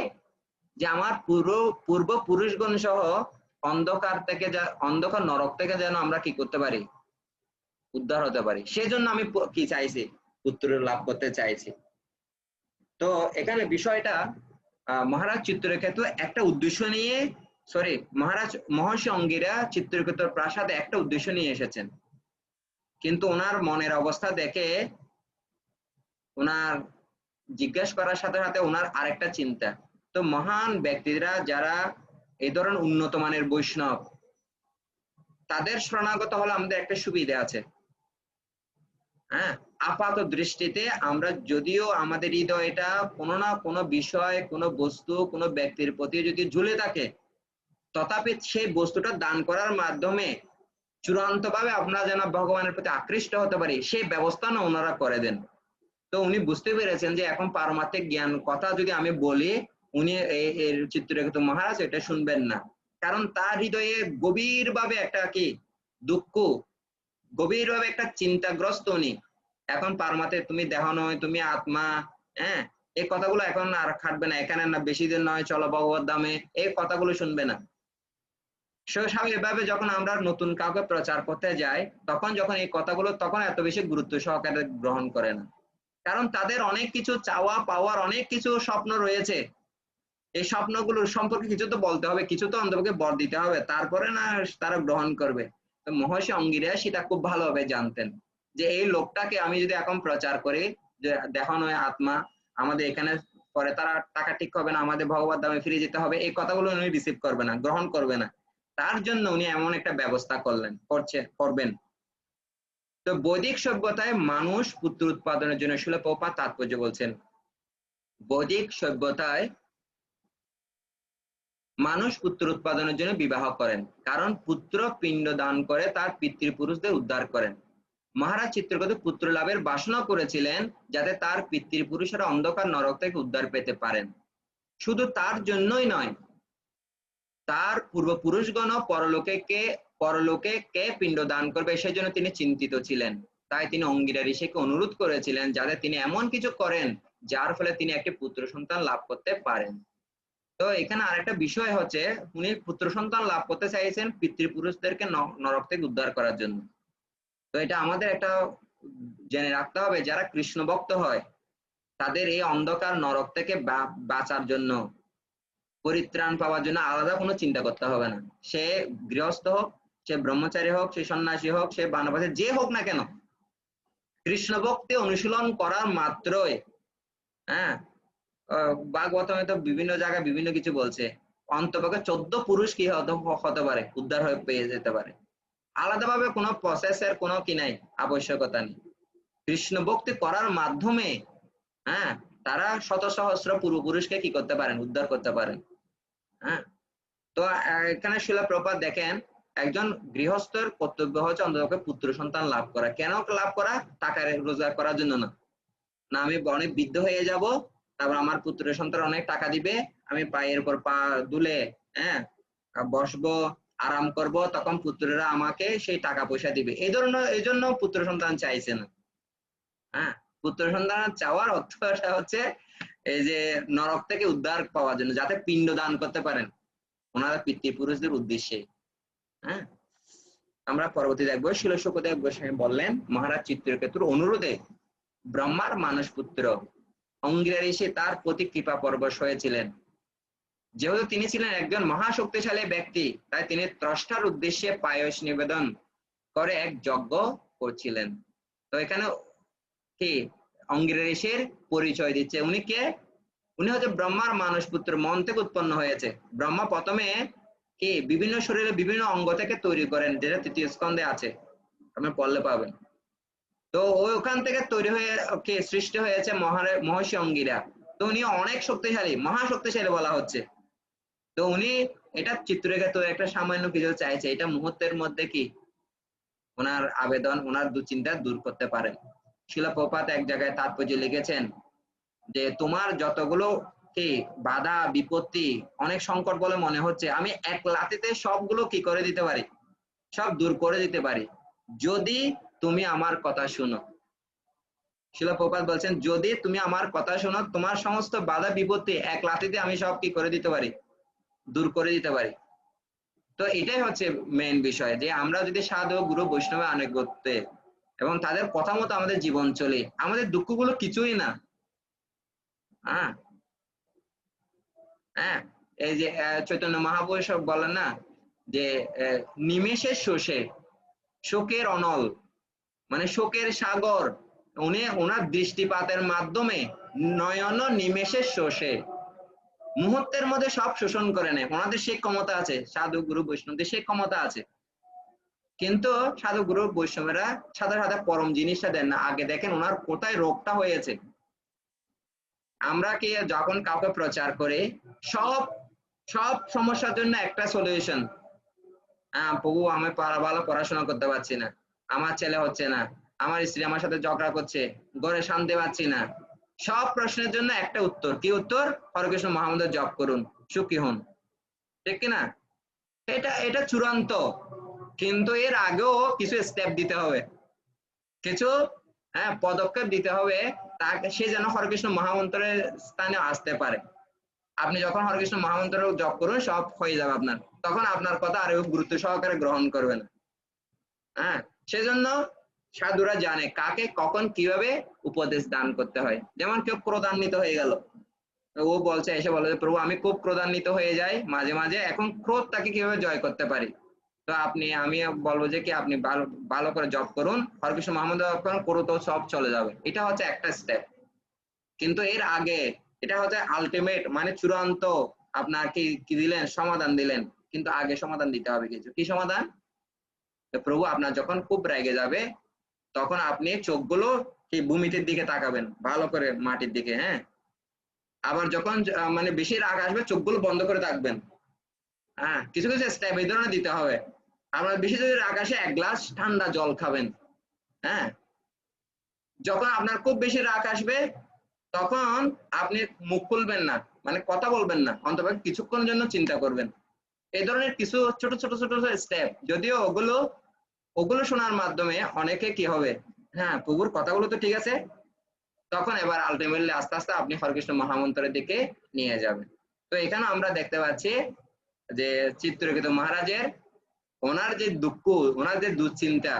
যে আমার পূর্বপুরুষগণ সহ অন্ধকার নরক থেকে যেন আমরা কি করতে পারি, উদ্ধার হতে পারি, সেজন্য আমি কি চাইছি, পুত্র লাভ করতে চাইছি। তো এখানে বিষয়টা মহারাজ চিত্রকেতু একটা উদ্দেশ্য নিয়ে, মহর্ষি অঙ্গিরা চিত্রকেতুর প্রাসাদে একটা উদ্দেশ্য নিয়ে এসেছেন, কিন্তু ওনার মনের অবস্থা দেখে ওনার জিজ্ঞেস করার সাথে সাথে ওনার আরেকটা চিন্তা। তো মহান ব্যক্তিরা যারা এই ধরনের উন্নত মানের বৈষ্ণব, তাদের শরণাগত হলে আমাদের একটা সুবিধা আছে। হ্যাঁ, আপাত দৃষ্টিতে আমরা যদিও আমাদের হৃদয়টা কোনো না কোনো বিষয়, কোনো বস্তু, কোনো ব্যক্তির প্রতি যদি ঝুলে থাকে, তথাপি সেই বস্তুটা দান করার মাধ্যমে চূড়ান্ত ভাবে আমরা যেন ভগবানের প্রতি আকৃষ্ট হতে পারি, সেই ব্যবস্থা না ওনারা করে দেন। তো উনি বুঝতে পেরেছেন যে এখন পারমার্থিক জ্ঞান কথা যদি আমি বলি, উনি এর চিত্রকেতু মহারাজ এটা শুনবেন না, কারণ তার হৃদয়ে গভীর ভাবে একটা কি দুঃখ, গভীর ভাবে একটা চিন্তাগ্রস্ত উনি। এখন পারমার্থে তুমি দেহ নয়, তুমি আত্মা, হ্যাঁ, এই কথাগুলো এখন আর খাটবে না, এখানে না বেশি দিন নয়, চলো ভগবত ধামে, এই কথাগুলো শুনবে না। স্বাভাবিকভাবে যখন আমরা নতুন কাউকে প্রচার করতে যাই, তখন যখন এই কথাগুলো, তখন এত বেশি গুরুত্ব সহকারে গ্রহণ করে না, কারণ তাদের অনেক কিছু চাওয়া পাওয়ার, অনেক কিছু স্বপ্ন রয়েছে। এই স্বপ্নগুলোর সম্পর্কে কিছু তো বলতে হবে, কিছু তো অন্তপক্ষে বর দিতে হবে, তারপরে না তারা গ্রহণ করবে। তো মহর্ষি অঙ্গিরা সেটা খুব ভালোভাবে জানতেন, যে এই লোকটাকে আমি যদি এখন প্রচার করি যে দেহ নয় আত্মা, আমাদের এখানে করে তারা টাকা ঠিক হবে না, আমাদের ভগবত ধামে ফিরে যেতে হবে, এই কথাগুলো উনি রিসিভ করবে না, গ্রহণ করবে না। তার জন্য উনি এমন একটা ব্যবস্থা করবেন। তো বৈদিক সভ্যতায় মানুষ পুত্র উৎপাদনের জন্য শিল প্রভুপাদ তাৎপর্য বলছেন, বৈদিক সভ্যতায় মানুষ পুত্র উৎপাদনের জন্য বিবাহ করেন, কারণ পুত্র পিণ্ড দান করে তার পিতৃপুরুষদের উদ্ধার করেন। মহারাজ চিত্রকেতু পুত্র লাভের বাসনা করেছিলেন যাতে তার পিতৃপুরুষেরা অন্ধকার নরক থেকে উদ্ধার পেতে পারেন। শুধু তার জন্যই নয়, তার পূর্বপুরুষগণ পরলোকে কে পিণ্ড দান করবে সেই জন্য তিনি চিন্তিত ছিলেন। তাই তিনি অঙ্গিরা ঋষিকে অনুরোধ করেছিলেন যাতে তিনি এমন কিছু করেন যার ফলে তিনি একটি পুত্র সন্তান লাভ করতে পারেন। তো এখানে আরেকটা বিষয় হচ্ছে, উনি পুত্র সন্তান লাভ করতে চাইছেন পিতৃপুরুষদেরকে নরক থেকে উদ্ধার করার জন্য। তো এটা আমাদের একটা জেনে রাখতে হবে, যারা কৃষ্ণ ভক্ত হয় তাদের এই অন্ধকার নরক থেকে বাঁচার জন্য, পরিত্রাণ পাওয়ার জন্য আলাদা কোনো চিন্তা করতে হবে না। সে গৃহস্থ হোক, সে ব্রহ্মচারী হোক, সে সন্ন্যাসী হোক, সে বানবাসী যে হোক না কেন, কৃষ্ণ ভক্তি অনুশীলন করার মাত্রই, হ্যাঁ, ভাগবতমে তো বিভিন্ন জায়গায় বিভিন্ন কিছু বলছে, অন্তপক্ষে 14 পুরুষ কি হতে পারে, উদ্ধার হয়ে পেয়ে যেতে পারে। আলাদাভাবে কোনো প্রসেসের কোনো কি নাই, আবশ্যকতা নেই। কৃষ্ণ ভক্তি করার মাধ্যমে, হ্যাঁ, তারা শত সহস্র পূর্বপুরুষকে কি করতে পারেন, উদ্ধার করতে পারেন। হ্যাঁ, তো এখানে শিলা প্রপাত দেখেন, একজন গৃহস্থের কর্তব্য হচ্ছে অন্তত পুত্র সন্তান লাভ করা। কেন লাভ করা? টাকা রোজগার করার জন্য না, না আমি অনেক বৃদ্ধ হয়ে যাব, তারপর আমার পুত্র সন্তান অনেক টাকা দিবে, আমি পায়ের উপর পা দুলে, হ্যাঁ, বসবো, আরাম করব, তখন পুত্ররা আমাকে সেই টাকা পয়সা দিবে, এই জন্য পুত্র সন্তান চাইছে না। হ্যাঁ, পুত্র সন্তান চাওয়ার অর্থটা হচ্ছে এই যে নরক থেকে উদ্ধার পাওয়ার জন্য, যাতে পিণ্ড দান করতে পারেন ওনারা পিতৃপুরুষদের উদ্দেশ্যে। হ্যাঁ, আমরা পরবর্তী দেখবো, শিল শুকদেব গোস্বামী বললেন, মহারাজ চিত্রকেতুর অনুরোধে ব্রহ্মার মানস পুত্র অঙ্গিরা ঋষি তার প্রতি কৃপা পরবশ হয়েছিলেন। যেহেতু তিনি ছিলেন একজন মহাশক্তিশালী ব্যক্তি, তাই তিনি ত্রষ্টার উদ্দেশ্যে পায়স নিবেদন করে এক যজ্ঞ করছিলেন। তো এখানে কি অঙ্গিরা ঋষির পরিচয় দিচ্ছে, উনি কে? উনি হচ্ছে ব্রহ্মার মানস পুত্র, মন থেকে উৎপন্ন হয়েছে। ব্রহ্মা প্রথমে কি বিভিন্ন শরীরে বিভিন্ন অঙ্গ থেকে তৈরি করেন, যেটা তৃতীয় স্কন্ধে আছে, আপনি পড়লে পাবেন। তো ওখান থেকে তৈরি হয়ে কি সৃষ্টি হয়েছে মহর্ষি অঙ্গিরা। তো উনি অনেক শক্তিশালী, মহাশক্তিশালী বলা হচ্ছে। তো উনি এটা চিত্রকেতু একটা সামান্য কিছু চাইছে, এটা মুহূর্তের মধ্যে কি ওনার আবেদন, ওনার দুশ্চিন্তা দূর করতে পারেন। শিল প্রপাত এক জায়গায় তাৎপর্য লিখেছেন যে তোমার যতগুলো কি বাধা বিপত্তি, অনেক সংকট বলে মনে হচ্ছে, আমি এক লাথিতে সবগুলো কি করে দিতে পারি, সব দূর করে দিতে পারি, যদি তুমি আমার কথা শুনো। শিল প্রপাত বলছেন, যদি তুমি আমার কথা শোনো, তোমার সমস্ত বাধা বিপত্তি এক লাথিতে আমি সব কি করে দিতে পারি, দূর করে দিতে পারি। তো এটাই হচ্ছে মেইন বিষয়, যে আমরা যদি সাধু গুরু বৈষ্ণবে আনুগত্যে এবং তাদের কথা মতো আমাদের জীবন চলে, আমাদের দুঃখগুলো কিছুই না। হ্যাঁ, হ্যাঁ, এই যে চৈতন্য মহাপুরুষ বলেন না যে নিমেষের শোষে শোকের অনল, মানে শোকের সাগর, উনি ওনার দৃষ্টিপাতের মাধ্যমে নয়ন নিমেষের শোষে, মুহূর্তের মধ্যে সব শোষণ করে নেয়। ওনাদের সেই ক্ষমতা আছে, সাধু গুরু বৈষ্ণবদের সেই ক্ষমতা আছে। কিন্তু সাধু গুরু বৈষ্ণবেরা সাদা সাদা পরম জিনিসটা দেন না, আগে দেখেন ওনার কোথায় রোগটা হয়েছে। আমরা কি যখন কাউকে প্রচার করে সব সব সমস্যার জন্য একটা সলিউশন, হ্যাঁ প্রভু আমি ভালো পড়াশোনা করতে পারছি না, আমার ছেলে হচ্ছে না, আমার স্ত্রী আমার সাথে ঝগড়া করছে, ঘরে শান্তি পাচ্ছি না, সব প্রশ্নের জন্য একটা উত্তর, কি উত্তর? হরে কৃষ্ণ মহামন্ত্র জপ করুন, সুখী হন, ঠিক কিনা? এটা চূড়ান্ত, কিন্তু এর আগেও কিছু স্টেপ দিতে হবে, কিছু পদক্ষেপ দিতে হবে, তাকে সে যেন হরে কৃষ্ণ মহামন্ত্রের স্থানে আসতে পারে। আপনি যখন হরে কৃষ্ণ মহামন্ত্র জপ করুন, সব হয়ে যাবে আপনার, তখন আপনার কথা আরো গুরুত্ব সহকারে গ্রহণ করবেন। হ্যাঁ, সেজন্য সাধুরা জানে কাকে কখন কিভাবে উপদেশ দান করতে হয়। যেমন কেউ ক্রোধান্বিত হয়ে গেল, ও বলছে, এসে বলে প্রভু আমি খুব ক্রোধান্বিত হয়ে যাই মাঝে মাঝে, এখন ক্রোধটাকে কিভাবে জয় করতে পারি? তো আমি বলবো যে কি আপনি ভালো করে জপ করুন, হরে কৃষ্ণ মহামন্ত্র জপ করুন, ক্রোধ সব চলে যাবে। এটা হচ্ছে একটা স্টেপ। কিন্তু এর আগে এটা হচ্ছে আলটিমেট, মানে চূড়ান্ত আপনার কি দিলেন, সমাধান দিলেন। কিন্তু আগে সমাধান দিতে হবে কিছু। কি সমাধান? প্রভু আপনার যখন খুব রেগে যাবে তখন আপনি চোখগুলো কি ভূমিতে দিকে তাকাবেন, ভালো করে মাটির দিকে, হ্যাঁ। আবার যখন মানে বেশি রাগ আসবে চোখগুলো বন্ধ করে থাকবেন, হ্যাঁ। কিছু কিছু স্টেপ এই ধরনের দিতে হবে। আপনার বেশি যদি রাগ আসে 1 গ্লাস ঠান্ডা জল খাবেন, হ্যাঁ। যখন আপনার খুব বেশি রাগ আসবে তখন আপনি মুখ খুলবেন না, মানে কথা বলবেন না, অন্তত কিছুক্ষণের জন্য চিন্তা করবেন। এই ধরনের কিছু ছোট ছোট ছোট স্টেপ, যদিও ওগুলো ওগুলো শোনার মাধ্যমে অনেকে কি হবে, হ্যাঁ প্রভুর কথাগুলো তো ঠিক আছে, তখন এবার আলটিমেটলি আস্তে আস্তে আপনি হরেকৃষ্ণ মহামন্ত্রের দিকে নিয়ে যাবেন। তো এখানে আমরা দেখতে পাচ্ছি যে চিত্রকেতু মহারাজের ওনার যে দুঃখ, ওনার যে দুশ্চিন্তা,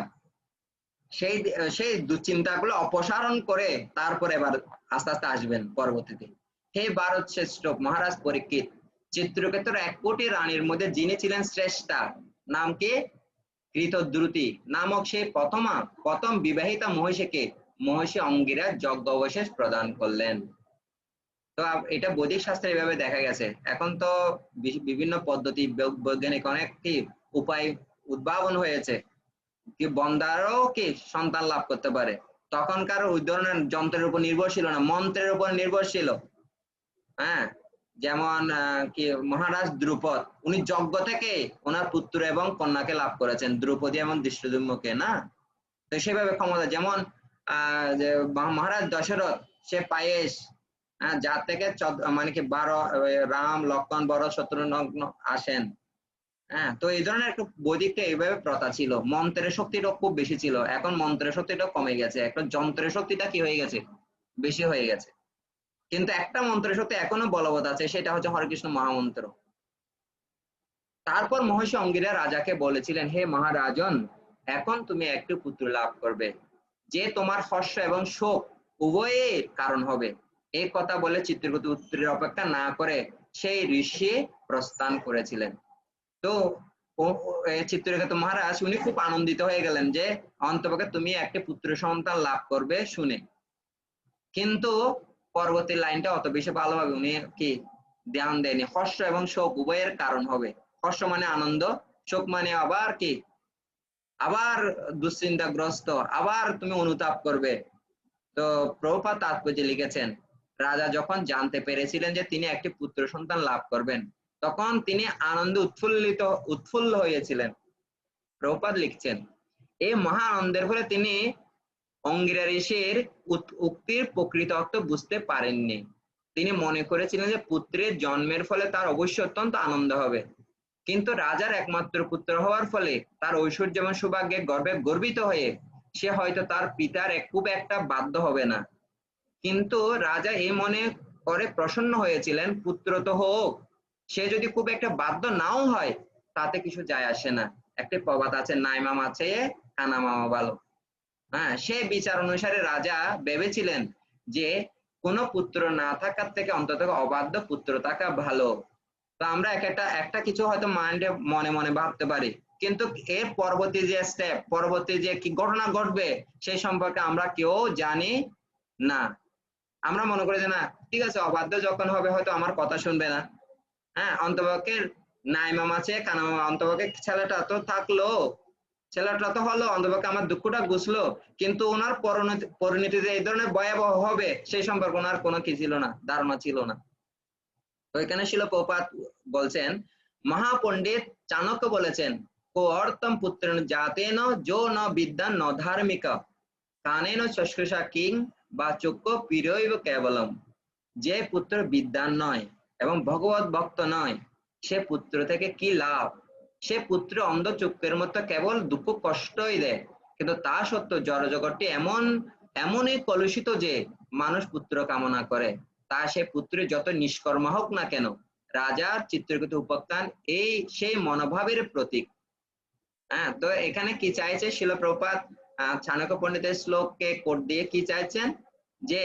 সেই সেই দুশ্চিন্তাগুলো অপসারণ করে তারপরে এবার আস্তে আস্তে আসবেন পরবর্তীতে। হে ভারত শ্রেষ্ঠ মহারাজ পরীক্ষিত, চিত্রকেতুর 1 কোটি রানীর মধ্যে যিনি ছিলেন শ্রেষ্ঠা, নাম কি? কৃতদ্রুতি নামক সেই প্রথম বিবাহিতা মহিষীকে মহিষী অঙ্গিরা যজ্ঞ অবশেষ প্রদান করলেন। তো এটা বৈদিক শাস্ত্রে এভাবে দেখা গেছে। এখন তো বিভিন্ন পদ্ধতি, বৈজ্ঞানিক অনেক কি উপায় উদ্ভাবন হয়েছে, কি বন্দারও কি সন্তান লাভ করতে পারে। তখনকার ওই ধরনের যন্ত্রের উপর নির্ভর ছিল না, মন্ত্রের উপর নির্ভর ছিল, হ্যাঁ। যেমন কি মহারাজ দ্রুপদ, উনি যজ্ঞ থেকে ওনার পুত্র এবং কন্যাকে লাভ করেছেন, দ্রৌপদী এবং দৃষ্টদ্যুম্নকে, না। তো সেভাবে ক্ষমতা, যেমন যে মহারাজ দশরথ, সে পায়েস, যার থেকে মানে কি 12 রাম লক্ষ্মণ ভরত শত্রুঘ্ন আসেন, হ্যাঁ। তো এই ধরনের একটা বৈদিকটা এইভাবে প্রথা ছিল। মন্ত্রের শক্তিটা খুব বেশি ছিল, এখন মন্ত্রের শক্তিটা কমে গেছে, এখন যন্ত্রের শক্তিটা কি হয়ে গেছে, বেশি হয়ে গেছে। কিন্তু একটা মন্ত্রের শক্তি এখনো বলবৎ আছে, সেটা হচ্ছে হরেকৃষ্ণ মহামন্ত্র। তারপর মহিষী অঙ্গিরা রাজাকে বলেছিলেন, হে মহারাজন, এখন তুমি একটি পুত্র লাভ করবে, যে তোমার হর্ষ এবং শোক উভয়ের কারণ হবে। এই কথা বলে চিত্রকেতু উত্তরের অপেক্ষা না করে সেই ঋষি প্রস্থান করেছিলেন। তো চিত্রকেতু মহারাজ উনি খুব আনন্দিত হয়ে গেলেন যে অন্তপক্ষে তুমি একটি পুত্র সন্তান লাভ করবে শুনে। কিন্তু পরবর্তী লাইনটা অত বেশি ভালোভাবে উনি কি ধ্যান দেয়নি। হর্ষ এবং শোক উভয়ের কারণ হবে। হর্ষ মানে আনন্দ, শোক মানে আবার কি, আবার দুশ্চিন্তাগ্রস্ত, আবার তুমি অনুতাপ করবে। তো প্রভুপাদ তাৎপর্যে লিখেছেন, রাজা যখন জানতে পেরেছিলেন যে তিনি একটি পুত্র সন্তান লাভ করবেন, তখন তিনি আনন্দে উৎফুল্ল হয়েছিলেন। প্রভুপাদ লিখছেন, এই মহা আনন্দের ফলে তিনি অঙ্গিরা ঋষির উক্তির প্রকৃত অর্থ বুঝতে পারেননি। তিনি মনে করেছিলেন যে পুত্রের জন্মের ফলে তার অবশ্যই অত্যন্ত আনন্দ হবে, কিন্তু রাজার একমাত্র পুত্র হওয়ার ফলে তার ঐশ্বর্য এবং সৌভাগ্যে গর্বে গর্বিত হয়ে সে হয়তো তার পিতার খুব একটা বাধ্য হবে না। কিন্তু রাজা এই মনে করে প্রসন্ন হয়েছিলেন, পুত্র তো হোক, সে যদি খুব একটা বাধ্য নাও হয় তাতে কিছু যায় আসে না। একটি প্রবাদ আছে, নাই মামা চেয়ে কানা মামা ভালো। হ্যাঁ, সে বিচার অনুসারে রাজা ভেবেছিলেন যে কোনো পুত্র না থাকার থেকে অন্তত অবাধ্য পুত্র থাকা ভালো। তো আমরা একটা কিছু হয়তো মাইন্ডে মনে মনে ভাবতে পারি, কিন্তু এর পরবর্তী যে স্টেপ, পরবর্তী যে কি ঘটনা ঘটবে সেই সম্পর্কে আমরা কেউ জানি না। আমরা মনে করি যে না ঠিক আছে, অবাধ্য যখন হবে হয়তো আমার কথা শুনবে না, হ্যাঁ, অন্তপক্ষে নাই মামা চেয়ে কানা মামা, অন্তপক্ষে ছেলেটা তো থাকলো, ছেলেটা তো হলো, অন্তপক্ষে আমার দুঃখটা বুঝলো। কিন্তু ওনার পরিণতিতে এই ধরনের ভয়াবহ হবে সেই সম্পর্কে ওনার কোনো কি ছিল না, ধারণা ছিল না। তো এখানে শিল প্রপাত বলছেন, মহাপণ্ডিত চাণক্য বলেছেন, কো অর্থম পুত্রেণ জাতেন যো ন বিদ্যান ন ধার্মিক কানেন চক্ষুষা কিং বা চক্ষু প্রিয়ৈব কেবলম। যে পুত্র বিদ্যান নয় এবং ভগবত ভক্ত নয়, সে পুত্র থেকে কি লাভ? সে পুত্র অন্ধ চক্ষুর মতো কেবল দুঃখ কষ্টই দেয়। কিন্তু তা সত্ত্বেও জড়জগৎটি এমনই কলুষিত যে মানুষ পুত্র কামনা করে, তা সে পুত্রের যত নিষ্কর্ম হোক না কেন। রাজার চিত্রকেতু উপাখ্যান এই সেই মনোভাবের প্রতীক। হ্যাঁ, তো এখানে কি চাইছে শিল প্রপাত চাণক্য পণ্ডিতের শ্লোককে কোট দিয়ে কি চাইছেন, যে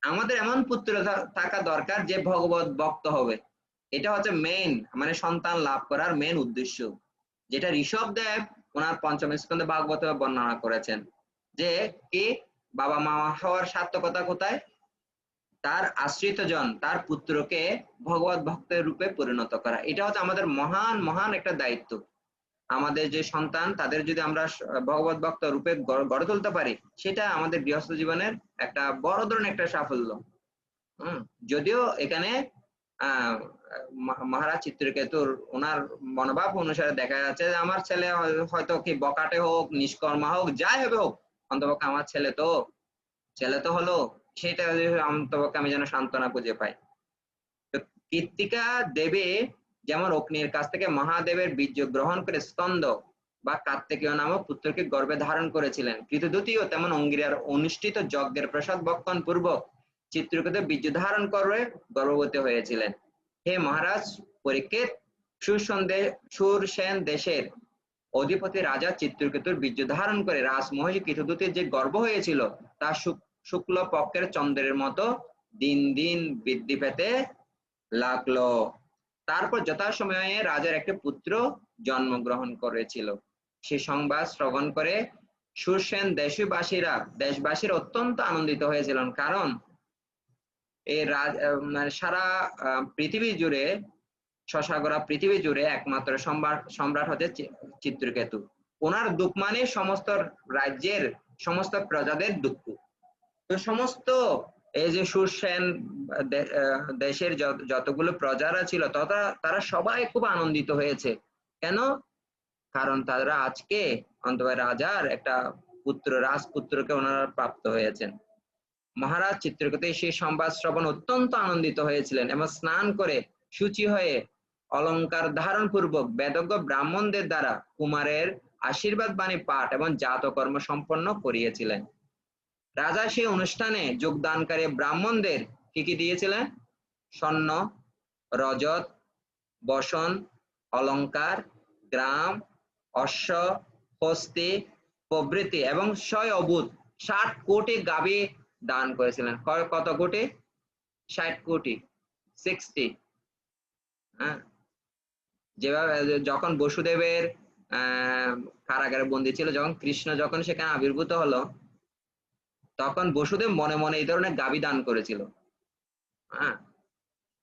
আমাদের এমন পুত্র থাকা দরকার যে ভগবত ভক্ত হবে। এটা হচ্ছে মেইন, মানে সন্তান লাভ করার মেইন উদ্দেশ্য, যেটা ঋষভ দেব ওনার পঞ্চম স্কন্ধে ভাগবত বর্ণনা করেছেন, যে কি বাবা মা হওয়ার সার্থকতা কোথায়? তার আশ্রিত জন তার পুত্রকে ভগবত ভক্তের রূপে পরিণত করা, এটা হচ্ছে আমাদের মহান মহান একটা দায়িত্ব। আমাদের যে সন্তান তাদের যদি আমরা ভগবত ভক্ত রূপে গড়ে তুলতে পারি, সেটা আমাদের গৃহস্থ জীবনের একটা বড় ধরনের একটা সাফল্য। যদিও এখানে মহারাজ চিত্রকেতুর ওনার মনোভাব অনুসারে দেখা যাচ্ছে যে আমার ছেলে হয়তো কি বকাটে হোক, নিষ্কর্মা হোক, যাই হবে হোক, অন্তপক্ষে আমার ছেলে তো হলো, সেটা অন্তপক্ষে আমি যেন সান্ত্বনা খুঁজে পাই। তো কৃত্তিকা দেবী যেমন অগ্নির কাছ থেকে মহাদেবের বীর্য গ্রহণ করে স্কন্দ বা কার্তিকেয় নামক পুত্রকে গর্ভে ধারণ করেছিলেন, কৃতদূতীও তেমন অঙ্গিরার অনুষ্ঠিত যজ্ঞের প্রসাদ বক্ষণ পূর্বক চিত্রকেতু বীর্য ধারণ করে গর্ভবতী হয়েছিলেন। হে মহারাজ পরীক্ষিত, সুরসেন দেশের অধিপতি রাজা চিত্রকেতুর বীর্য ধারণ করে রাজমহিষী কৃতদূতীর যে গর্ভ হয়েছিল তা শুক্ল পক্ষের চন্দ্রের মতো দিন দিন বৃদ্ধি পেতে লাগলো। তারপর যথাসময়ে রাজার একটি পুত্র জন্মগ্রহণ করেছিল। সে সংবাদ শ্রবণ করে সুরসেন দেশবাসীরা অত্যন্ত আনন্দিত হয়েছিলেন, কারণ এই সারা পৃথিবী জুড়ে, শশাগোরা পৃথিবী জুড়ে একমাত্র সম্রাট হচ্ছে চিত্রকেতু। ওনার দুঃখ মানে সমস্ত রাজ্যের সমস্ত প্রজাদের দুঃখ। তো সমস্ত এই যে সুরসেন দেশের যতগুলো প্রজারা ছিল তারা সবাই খুব আনন্দিত হয়েছে। কেন? কারণ তারা আজকে অন্তত রাজার একটা রাজপুত্রকে ওনারা প্রাপ্ত হয়েছেন। মহারাজ চিত্রকেতু সেই সংবাদ শ্রবণ অত্যন্ত আনন্দিত হয়েছিলেন এবং স্নান করে শুচি হয়ে অলঙ্কার ধারণ পূর্বক বেদজ্ঞ ব্রাহ্মণদের দ্বারা কুমারের আশীর্বাদ বাণী পাঠ এবং জাতকর্ম সম্পন্ন করিয়েছিলেন। রাজা সেই অনুষ্ঠানে যোগদানকারী ব্রাহ্মণদের কি দিয়েছিলেন? স্বর্ণ, রজত, বসন, অলঙ্কার, গ্রাম, অশ্ব, হস্তি প্রভৃতি এবং 60 কোটি গাভী দান করেছিলেন। কত কোটি? 60 কোটি, 60। যেভাবে যখন বসুদেবের কারাগারে বন্দী ছিল, যখন কৃষ্ণ যখন সেখানে আবির্ভূত হলো, তখন বসুদেব মনে মনে এই ধরনের গাভী দান করেছিল।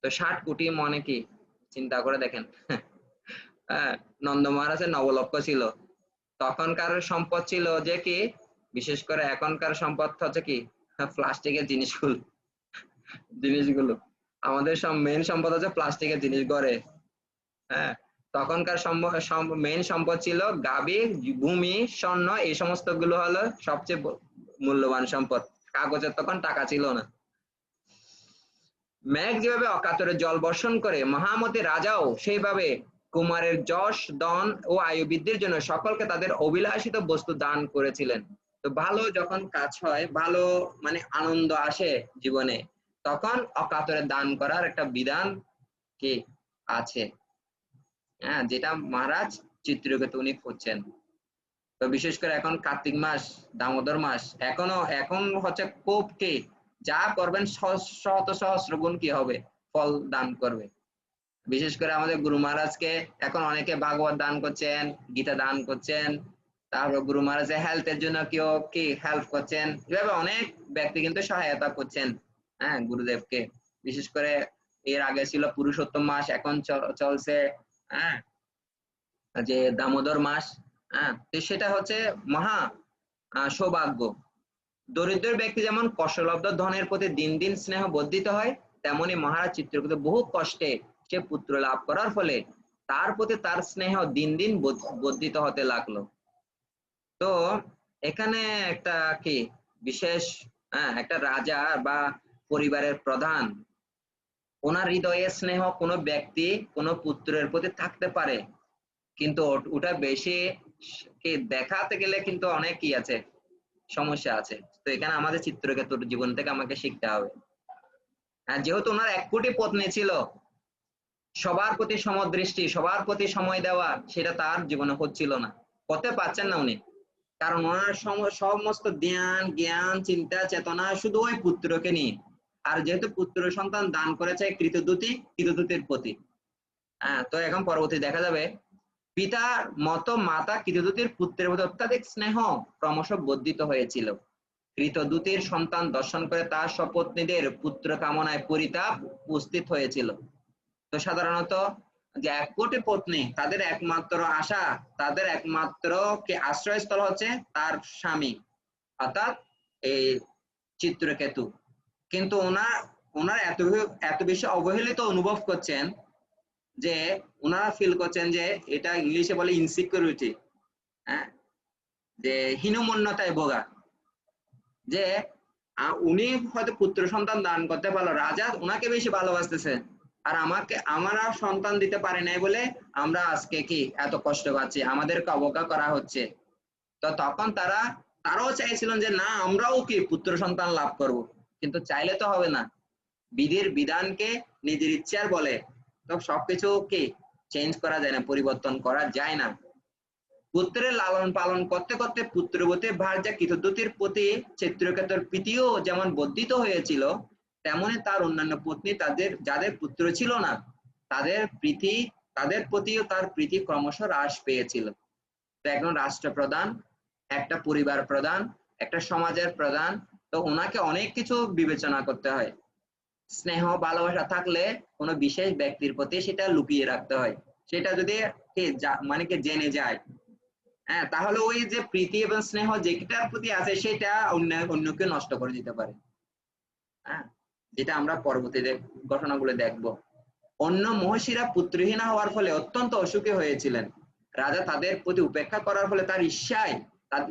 তো 60 কোটি মনে কি চিন্তা করে দেখেন। নন্দ মহারাজের নবলক্ষ ছিল, তখনকার সম্পদ ছিল যে কি, বিশেষ করে এখনকার সম্পদ হচ্ছে কি প্লাস্টিকের জিনিসগুলো। আমাদের সব মেইন সম্পদ হচ্ছে প্লাস্টিকের জিনিস গড়ে। তখনকার মেইন সম্পদ ছিল গাভী, ভূমি, স্বর্ণ, এই সমস্ত গুলো হলো সবচেয়ে মূল্যবান সম্পদ। কাগজের তখন টাকা ছিল না। মেঘ যেভাবে অকাতরে জল বর্ষণ করে, মহামতি রাজাও সেইভাবে কুমারের যশ, ধন ও আয়ু বৃদ্ধির জন্য সকলকে তাদের অভিলাষিত বস্তু দান করেছিলেন। তো ভালো যখন কাজ হয়, ভালো মানে আনন্দ আসে জীবনে, তখন অকাতরে দান করার একটা বিধান কি আছে, যেটা মহারাজ চিত্রকেতু উনি করছেন। তো বিশেষ করে এখন কার্তিক মাস, দামোদর মাস, এখন হচ্ছে খুব কি, যা করবেন শত সহস্র গুণ কি হবে, ফল দান করবে। বিশেষ করে আমাদের গুরু মহারাজকে এখন অনেকে ভাগবত দান করছেন, গীতা দান করছেন, তারপর গুরু মহারাজের হেলথের জন্য কেউ কি হেল্প করছেন, এভাবে অনেক ব্যক্তি কিন্তু সহায়তা করছেন গুরুদেবকে। বিশেষ করে এর আগে ছিল পুরুষোত্তম মাস, এখন চলছে যে দামোদর মাস। তো সেটা হচ্ছে মহা সৌভাগ্য। দরিদ্র ব্যক্তি যেমন কষ্টলব্ধ ধনের প্রতি দিন দিন স্নেহ বর্ধিত হয়, তেমনি মহারাজ চিত্রকেতু বহু কষ্টে সে পুত্র লাভ করার ফলে তার প্রতি তার স্নেহ দিন দিন বর্ধিত হতে লাগলো। তো এখানে একটা কি বিশেষ একটা রাজা বা পরিবারের প্রধান, ওনার হৃদয়ে স্নেহ কোনো ব্যক্তি কোনো পুত্রের প্রতি থাকতে পারে, কিন্তু ওটা বেশি দেখাতে গেলে কিন্তু অনেক কি আছে, সমস্যা আছে। তো এখানে আমাদের চিত্রকেতুর জীবন থেকে আমাকে শিখতে হবে। যেহেতু ওনার 1 কোটি পত্নী ছিল, সবার প্রতি সমদৃষ্টি, সবার প্রতি সময় দেওয়া, সেটা তার জীবনে হচ্ছিল না, করতে পারছেন না উনি। কারণ ওনার সমস্ত জ্ঞান, চিন্তা, চেতনা শুধু ওই পুত্রকে নিয়ে। আর যেহেতু পুত্র সন্তান দান করেছে কৃতদূতির প্রতি, তো এখন পরবর্তী দেখা যাবে পিতার মতো মাতা কৃতদূতির পুত্রের প্রতি অত্যাধিক স্নেহ ক্রমশ বর্ধিত হয়েছিল। কৃতদূতের সন্তান দর্শন করে তার সপত্নীদের পুত্র কামনায় পরিতাপ উপস্থিত হয়েছিল। তো সাধারণত যে 1 কোটি পত্নী তাদের একমাত্র আশা, তাদের একমাত্র আশ্রয়স্থল হচ্ছে তার স্বামী, অর্থাৎ এই চিত্রকেতু। কিন্তু ওনার এত বেশি অবহেলিত অনুভব করছেন যে ওনারা ফিল করছেন যে এটা ইংলিশে বলে ইনসিকিউরিটি, হ্যাঁ, যে হীনমন্যতায় ভোগা, যে উনি হয়তো পুত্র সন্তান দান করতে পারলো, রাজা ওনাকে বেশি ভালোবাসতেছে, আর আমরা সন্তান দিতে পারি নাই বলে আমরা আজকে কি এত কষ্ট পাচ্ছি, আমাদেরকে অবজ্ঞা করা হচ্ছে। তো তখন তারাও চাইছিলেন যে না আমরাও কি পুত্র সন্তান লাভ করব, কিন্তু চাইলে তো হবে না, বিধির বিধানকে নিজের ইচ্ছার বলে তো সবকিছু কি চেঞ্জ করা যায় না, পরিবর্তন করা যায় না। পুত্রের লালন পালন করতে করতে পুত্রবতী ভার্যা কৃতদূতের প্রতি চিত্রকেতুর প্রীতিও যেমন বর্ধিত হয়েছিল, তেমনি তার অন্যান্য পত্নী যাদের পুত্র ছিল না তাদের প্রতিও তার প্রীতি ক্রমশ হ্রাস পেয়েছিল। তো একজন রাষ্ট্রপ্রধান, একটা পরিবার প্রধান, একটা সমাজের প্রধান, তো ওনাকে অনেক কিছু বিবেচনা করতে হয়। স্নেহ ভালোবাসা থাকলে কোনো বিশেষ ব্যক্তির প্রতি সেটা লুকিয়ে রাখতে হয়, সেটা যদি মানে কি জেনে যায়, হ্যাঁ, তাহলে ওই যে প্রীতি এবং স্নেহ যেটার প্রতি আছে সেটা অন্যকে নষ্ট করে দিতে পারে, হ্যাঁ, যেটা আমরা পরবর্তীতে ঘটনাগুলো দেখব। অন্য মহিষীরা পুত্রহীনা হওয়ার ফলে অত্যন্ত অসুখী হয়েছিলেন। রাজা তাদের প্রতি উপেক্ষা করার ফলে তার ঈর্ষায়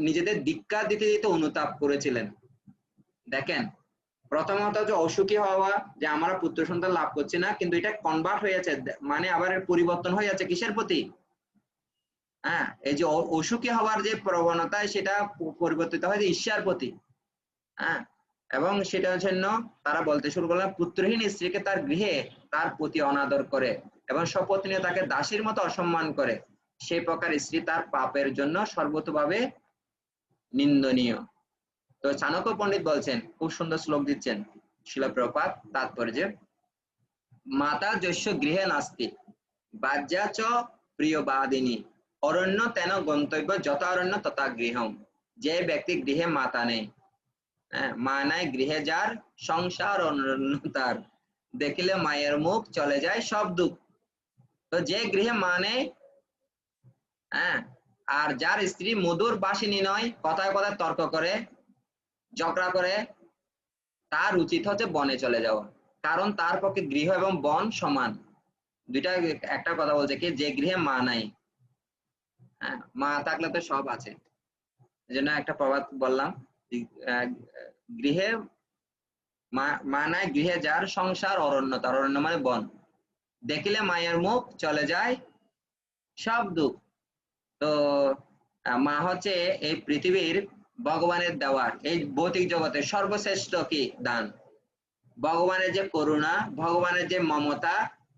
নিজেদের ধিক্কার দিতে দিতে অনুতাপ করেছিলেন। দেখেন, প্রথমত যে অসুখী হওয়া, যে আমরা পুত্র সন্তান লাভ করছি না, কিন্তু এটা কনভার্ট হয়ে যাচ্ছে, মানে আবার পরিবর্তন হয়ে যাচ্ছে কিসের প্রতি, হ্যাঁ, এই যে অসুখী হওয়ার যে প্রবণতা সেটা পরিবর্তিত হয় যে ঈর্ষার প্রতি, হ্যাঁ, এবং সেটার জন্য তারা বলতে শুরু করলেন পুত্রহীন স্ত্রীকে তার গৃহে তার প্রতি অনাদর করে এবং শপথ নিয়ে তাকে দাসীর মতো অসম্মান করে, সেই প্রকার স্ত্রী তার পাপের জন্য সর্বতোভাবে নিন্দনীয়। তো চাণক্য পণ্ডিত বলছেন, খুব সুন্দর শ্লোক দিচ্ছেন শিলা প্রপাত তাৎপর্যে, মাতা যস্য গৃহে নাস্তি বাজ্যা চ প্রিয় বাদিনী অরণ্য তেন গন্তব্য যথা অরণ্য তথা গৃহম। যে ব্যক্তি গৃহে মাতা নেই, মা নাই গৃহে যার সংসার অরণ্য তার, দেখিলে মায়ের মুখ চলে যায় সব দুঃখ। তো যে গৃহে মা নেই, হ্যাঁ, আর যার স্ত্রী মধুর বাসিনী নয়, কথায় কথায় তর্ক করে, ঝগড়া করে, তার উচিত হচ্ছে বনে চলে যাওয়া, কারণ তার পক্ষে গৃহ এবং বন সমান। দুইটা একটা কথা বলছে কি, যে গৃহে মা নাই, হ্যাঁ, মা থাকলে তো সব আছে, এই জন্য একটা প্রবাদ বললাম, গৃহে মা নাই গৃহে যার সংসার অরণ্য তার, অরণ্য মানে বন, দেখিলে মায়ের মুখ চলে যায় সব দুঃখ। তো মা হচ্ছে এই পৃথিবীর ভগবানের দেওয়া, এই ভৌতিক জগতের সর্বশ্রেষ্ঠ কি দান। ভগবানের যে করুণা, ভগবানের যে মমতা,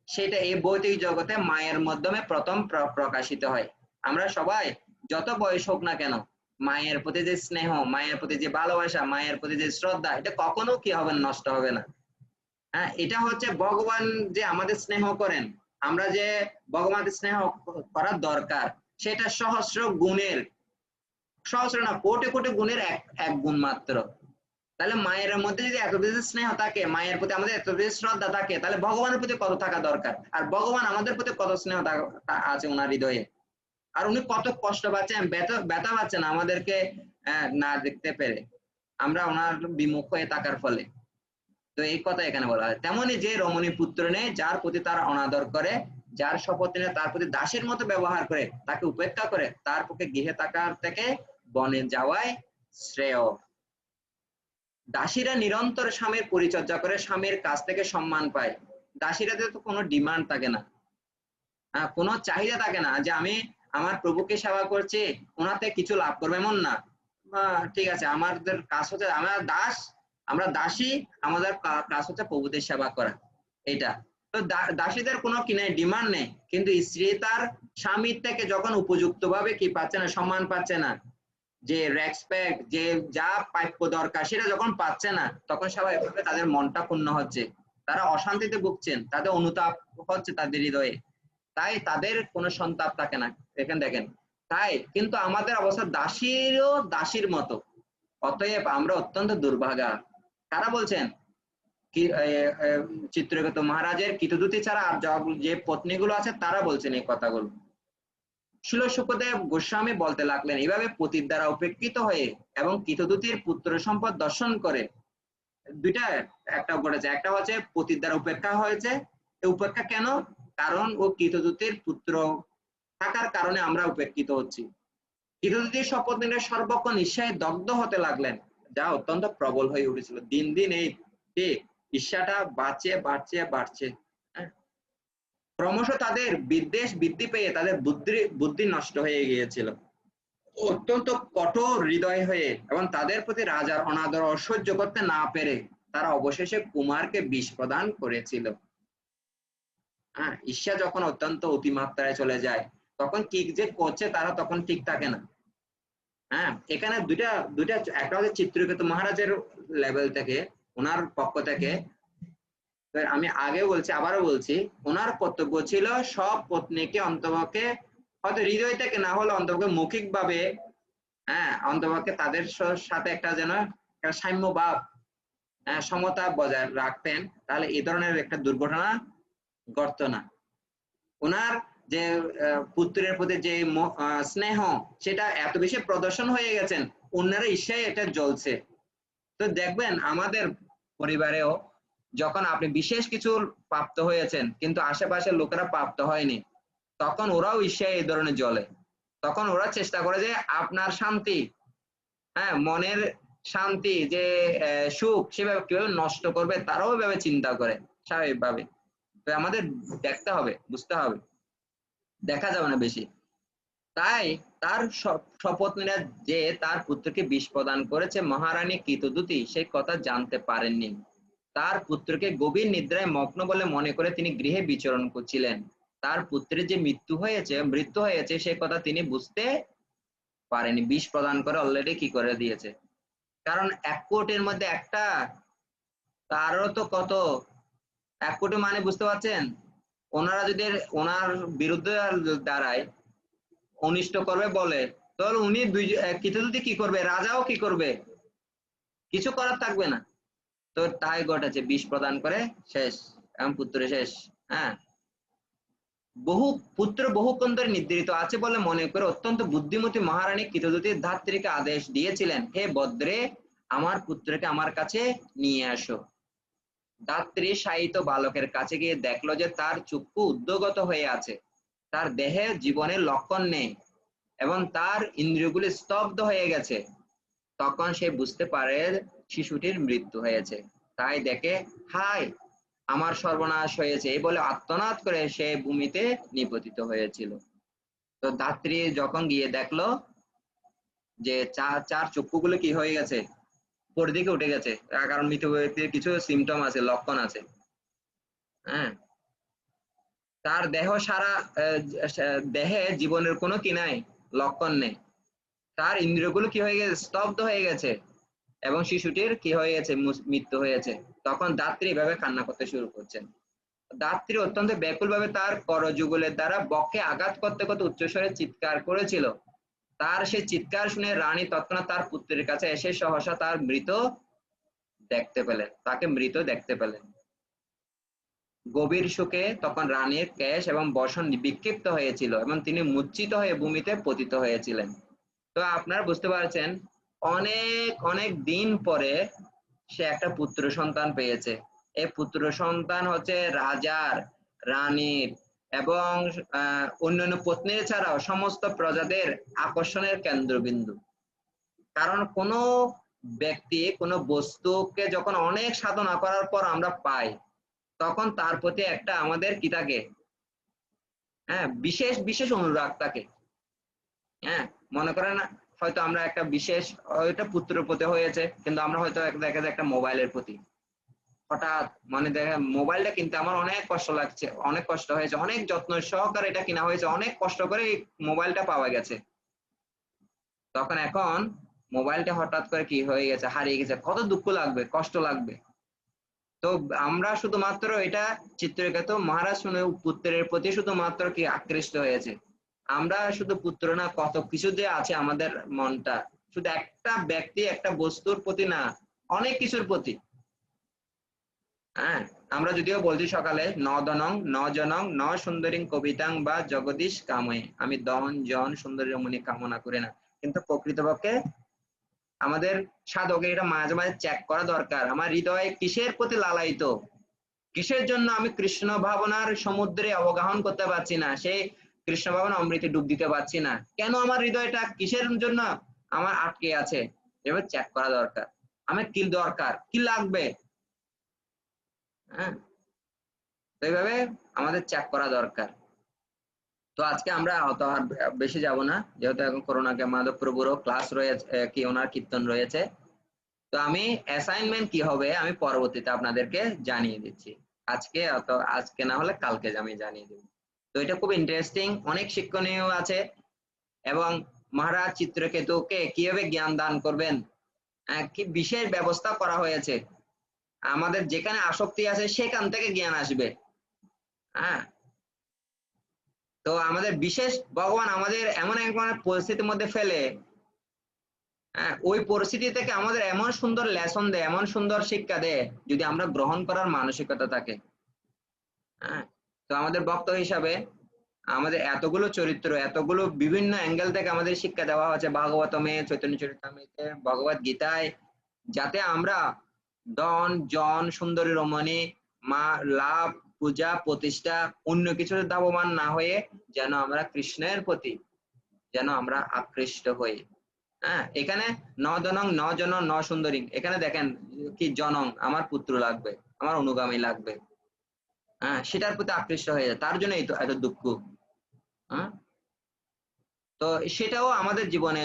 সেটা এই ভৌতিক জগতে মায়ের মাধ্যমে প্রথম প্রকাশিত হয়। আমরা সবাই যত বয়স হোক না কেন, মায়ের প্রতি যে স্নেহ, মায়ের প্রতি যে ভালোবাসা, মায়ের প্রতি যে শ্রদ্ধা, এটা কখনো কি হবে, নষ্ট হবে না। হ্যাঁ, এটা হচ্ছে ভগবান যে আমাদের স্নেহ করেন, আমরা যে ভগবানের স্নেহ করার দরকার, সেটা সহস্র গুণের, সহস্র না কোটি কোটি গুণের এক গুণ মাত্র। তাহলে মায়ের মধ্যে যদি এত বেশি স্নেহ থাকে, মায়ের প্রতি আমাদের এত বেশি শ্রদ্ধা থাকে, তাহলে ভগবানের প্রতি কত থাকা দরকার, আর ভগবান আমাদের প্রতি কত স্নেহ আছে ওনার হৃদয়ে, আর উনি কত কষ্ট পাচ্ছেন, ব্যথা পাচ্ছেন আমাদেরকে না দেখতে পেরে, আমরা ওনার বিমুখ হয়ে থাকার ফলে। তো এই কথা এখানে বলা হয়। তেমনি যে রমণী পুত্র নেই, যার প্রতি তার অনাদর করে, যার শপথ নিয়ে তার প্রতি দাসীর মতো ব্যবহার করে, তাকে উপেক্ষা করে, তার পক্ষে গৃহে থাকার থেকে বনে যাওয়াই শ্রেয়। দাসীরা নিরন্তর স্বামীর পরিচর্যা করে, স্বামীর কাছ থেকে সম্মান পায়। দাসীরাদের তো কোনো ডিমান্ড থাকে না, কোনো চাহিদা থাকে না যে আমি আমার প্রভুকে সেবা করছি, ওনাতে কিছু লাভ করবো, এমন না। ঠিক আছে, আমাদের কাজ হচ্ছে, আমরা দাসী, আমাদের কাজ হচ্ছে প্রভুদের সেবা করা, এটা। তো দাসীদের কোনো কি নেই, ডিমান্ড নেই, কিন্তু স্ত্রী তার স্বামীর থেকে যখন উপযুক্ত ভাবে কি পাচ্ছে না, সম্মান পাচ্ছে না, যে রেসপেক্ট, যে যা প্রাপ্য দরকার সেটা যখন পাচ্ছে না, তখন স্বাভাবিকভাবে তাদের মনটা ক্ষুণ্ণ হচ্ছে, তারা অশান্তিতে ভুগছেন, তাদের অনুতাপ হচ্ছে তাদের হৃদয়ে, তাই তাদের কোনো সন্তাপ থাকে না। এখানে দেখেন, তাই কিন্তু আমাদের অবস্থা দাসীরও দাসীর মতো, অতএব আমরা অত্যন্ত দুর্ভাগা। কারা বলছেন? চিত্রকেতু মহারাজের কৃতদূতী ছাড়া আর যে পত্নীগুলো আছে তারা বলছেন এই কথাগুলো। শিল শুকদেব গোস্বামী বলতে লাগলেন, এভাবে পতির দ্বারা উপেক্ষিত হয়ে এবং কৃতদূতীর পুত্র সম্পদ দর্শন করে দুইটা একটা ঘটেছে। একটা হচ্ছে পতির দ্বারা উপেক্ষা হয়েছে। উপেক্ষা কেন? কারণ ও কৃতদূতের পুত্র থাকার কারণে আমরা উপেক্ষিত হচ্ছি। কৃতদূতীর শপথ নিলে সর্বক্ষণ ঈর্ষায় দগ্ধ হতে লাগলেন, যা অত্যন্ত প্রবল হয়ে উঠেছিল। দিন দিন এই ঈর্ষাটা বাড়ছে বাড়ছে বাড়ছে। ক্রমশ তাদের বিদ্বেষ বৃদ্ধি পেয়ে তাদের বুদ্ধি নষ্ট হয়ে গিয়েছিল। অত্যন্ত কঠোর হৃদয় হয়ে এবং তাদের প্রতি রাজার অনাদর অসহ্য করতে না পেরে তারা অবশেষে কুমারকে বিষ প্রদান করেছিল। ঈর্ষা যখন অত্যন্ত অতিমাত্রায় চলে যায় তখন কি যে করছে তারা তখন ঠিক থাকে না। এখানে দুইটা একটা হচ্ছে চিত্রকেতু মহারাজের লেভেল থেকে, ওনার পক্ষ থেকে। আমি আগে বলছি, আবারও বলছি, ওনার কর্তব্য ছিল সব পত্নীকে অন্তপক্ষে হয়তো হৃদয় থেকে না হলে অন্তপক্ষে মৌখিক ভাবে অন্তপক্ষে তাদের সাথে একটা যেন একটা সাম্য ভাব, সমতা বজায় রাখতেন, তাহলে এই ধরনের একটা দুর্ঘটনা ঘটতো না। ওনার যে পুত্রের প্রতি যে স্নেহ সেটা এত বেশি প্রদর্শন হয়ে গেছেন, অন্যরা ঈর্ষায় এটা জ্বলছে। তো দেখবেন আমাদের পরিবারেও যখন আপনি বিশেষ কিছু প্রাপ্ত হয়েছেন কিন্তু আশেপাশের লোকেরা প্রাপ্ত হয়নি, তখন ওরাও ঈর্ষায় এই ধরনের জ্বলে। তখন ওরা চেষ্টা করে যে আপনার শান্তি, মনের শান্তি, যে সুখ, সেভাবে কিভাবে নষ্ট করবে তারাও এভাবে চিন্তা করে স্বাভাবিকভাবে। তো আমাদের দেখতে হবে, বুঝতে হবে, দেখা যাবে না বেশি। তাই তার শপথ নিলে যে তার পুত্রকে বিষ প্রদান করেছে মহারানী কৃতদূতী সেই কথা জানতে পারেননি। তার পুত্রকে গভীর নিদ্রায় মগ্ন বলে মনে করে তিনি গৃহে বিচরণ করছিলেন। তার পুত্রের যে মৃত্যু হয়েছে সেই কথা তিনি বুঝতে পারেনি। বিষ প্রদান করে অলরেডি কি করে দিয়েছে। কারণ 1 কোটির মধ্যে একটা, তারও তো কত 1 কোটি মানে বুঝতে পারছেন। ওনারা যদি ওনার বিরুদ্ধে দাঁড়ায়, অনিষ্ট করবে বলে, তাহলে উনি কৃতদূতী কি করবে, রাজাও কি করবে, কিছু করার থাকবে না। তো তাই ঘটেছে, বিষ প্রদান করে শেষ, এবং পুত্র শেষ। বহুক্ষণ ধরে নির্ধারিত আছে বলে মনে করে অত্যন্ত বুদ্ধিমতী মহারানী কৃতদূতীর ধাত্রীকে আদেশ দিয়েছিলেন, হে বদ্রে, আমার পুত্রকে আমার কাছে নিয়ে আসো। ধাত্রী শায়িত বালকের কাছে গিয়ে দেখলো যে তার চক্ষু উদ্যোগত হয়ে আছে, তার দেহে জীবনের লক্ষণ নেই এবং তার ইন্দ্রিয়গুলি স্তব্ধ হয়ে গেছে। তখন সে বুঝতে পারে শিশুটির মৃত্যু হয়েছে। তাই দেখে, হায়, আমার সর্বনাশ হয়েছে, এই বলে আর্তনাদ করে সে ভূমিতে নিপতিত হয়েছিল। তো ধাত্রী যখন গিয়ে দেখলো যে চার চক্ষুগুলো কি হয়ে গেছে, উপর দিকে উঠে গেছে, কারণ মৃত ব্যক্তির কিছু সিমটম আছে, লক্ষণ আছে। তার দেহে জীবনের কোনো কি নাই, লক্ষণ নেই, তার ইন্দ্রিয়গুলো কি হয়ে গেছে, স্তব্ধ হয়ে গেছে, এবং শিশুটির কি হয়ে গেছে, মৃত্যু হয়েছে। তখন ধাত্রী এভাবে কান্না করতে শুরু করছেন। ধাত্রী অত্যন্ত ব্যাকুল ভাবে তার করযুগলের দ্বারা বক্ষে আঘাত করতে করতে উচ্চস্বরে চিৎকার করেছিল। তার সেই চিৎকার শুনে রানী তৎক্ষণাৎ তার পুত্রের কাছে এসে সহসা তাকে মৃত দেখতে পেলেন। গভীর শোকে তখন রানীর কেশ এবং বসন বিক্ষিপ্ত হয়েছিল এবং তিনি মূর্ছিত হয়ে ভূমিতে পতিত হয়েছিলেন। তো আপনারা বুঝতে পারছেন, অনেক অনেক দিন পরে সে একটা পুত্র সন্তান পেয়েছে। এই পুত্র সন্তান হচ্ছে রাজার, রানীর এবং অন্যান্য পত্নীর ছাড়াও সমস্ত প্রজাদের আকর্ষণের কেন্দ্রবিন্দু। কারণ কোনো ব্যক্তি কোনো বস্তুকে যখন অনেক সাধনা করার পর আমরা পাই, তখন তার প্রতি একটা আমাদের কি থাকে, বিশেষ বিশেষ অনুরাগ থাকে। মনে করেন হয়তো আমরা একটা বিশেষ পুত্রের প্রতি হয়েছে, কিন্তু আমরা হয়তো দেখা যায় একটা মোবাইলের প্রতি হঠাৎ মানে দেখেন মোবাইলটা কিনতে আমার অনেক কষ্ট লাগছে, অনেক কষ্ট হয়েছে, অনেক যত্ন সহকারে এটা কিনা হয়েছে, অনেক কষ্ট করে এই মোবাইলটা পাওয়া গেছে। তখন এখন মোবাইলটা হঠাৎ করে কি হয়ে গেছে, হারিয়ে গেছে, কত দুঃখ লাগবে, কষ্ট লাগবে। তো আমরা শুধুমাত্র এটা চিত্রকেতু মহারাজ শুনে পুত্রের প্রতি শুধুমাত্র কি আকৃষ্ট হয়েছে। আমরা শুধু পুত্র না, কত কিছু যে আছে আমাদের মনটা, শুধু একটা ব্যক্তি একটা বস্তুর প্রতি না, অনেক কিছুর প্রতি। হ্যাঁ, আমরা যদিও বলছি সকালে নদনং ন জনং ন সুন্দরী কবিতাং বা জগদীশ কাময়ে, আমি দন জন সুন্দরী রমণী কামনা করি না, কিন্তু প্রকৃতপক্ষে আমাদের সাধকের এটা মাঝে মাঝে চেক করা দরকার, আমার হৃদয় কিসের প্রতি লালায়িত, কিসের জন্য আমি কৃষ্ণ ভাবনার সমুদ্রে অবগাহন করতে পারছি না, সেই কৃষ্ণ ভাবনা অমৃতে ডুব দিতে পারছি না, কেন আমার হৃদয়টা কিসের জন্য আমার আটকে আছে, এভাবে চেক করা দরকার। আমার কি দরকার, কি লাগবে, হ্যাঁ, তো এইভাবে আমাদের চেক করা দরকার। তো আজকে আমরা অত আর বেশি যাব না, যেহেতু এখন করোনাকে মাধব প্রভুরও ক্লাস রয়েছে, কি ওনার কীর্তন রয়েছে। তো আমি অ্যাসাইনমেন্ট কি হবে আমি পরবর্তীতে আপনাদেরকে জানিয়ে দিচ্ছি, আজকে না হলে কালকে আমি জানিয়ে দেব। তো এটা খুব ইন্টারেস্টিং, অনেক শিক্ষণীয় আছে, এবং মহারাজ চিত্রকেতুকে কিভাবে জ্ঞান দান করবেন, কি বিশেষ ব্যবস্থা করা হয়েছে, আমাদের যেখানে আসক্তি আছে সেখান থেকে জ্ঞান আসবে। হ্যাঁ, তো আমাদের বিশেষ ভগবান আমাদের এমন এক পরিস্থিতির মধ্যে ফেলে, হ্যাঁ, ওই পরিস্থিতি থেকে আমাদের এমন সুন্দর লেসন দেয়, এমন সুন্দর শিক্ষা দেয়, যদি আমরা গ্রহণ করার মানসিকতা থাকে। হ্যাঁ, তো আমাদের ভক্ত হিসাবে আমাদের এতগুলো চরিত্র, এতগুলো বিভিন্ন অ্যাঙ্গেল থেকে আমাদের শিক্ষা দেওয়া হচ্ছে ভাগবতমে, চৈতন্য চরিতামৃতে, ভগবত গীতায়, যাতে আমরা ধন জন সুন্দরী রমণী মা লাভ পূজা প্রতিষ্ঠা অন্য কিছুর দাবমান না হয়ে যেন আমরা কৃষ্ণের প্রতি যেন আমরা আকৃষ্ট হই। হ্যাঁ, এখানে ন জনং ন জন ন সুন্দরী, এখানে দেখেন কি জনং, আমার পুত্র লাগবে, আমার অনুগামী লাগবে, হ্যাঁ, সেটার প্রতি আকৃষ্ট হয়ে যায়, তার জন্য এত দুঃখ। হ্যাঁ, তো সেটাও আমাদের জীবনে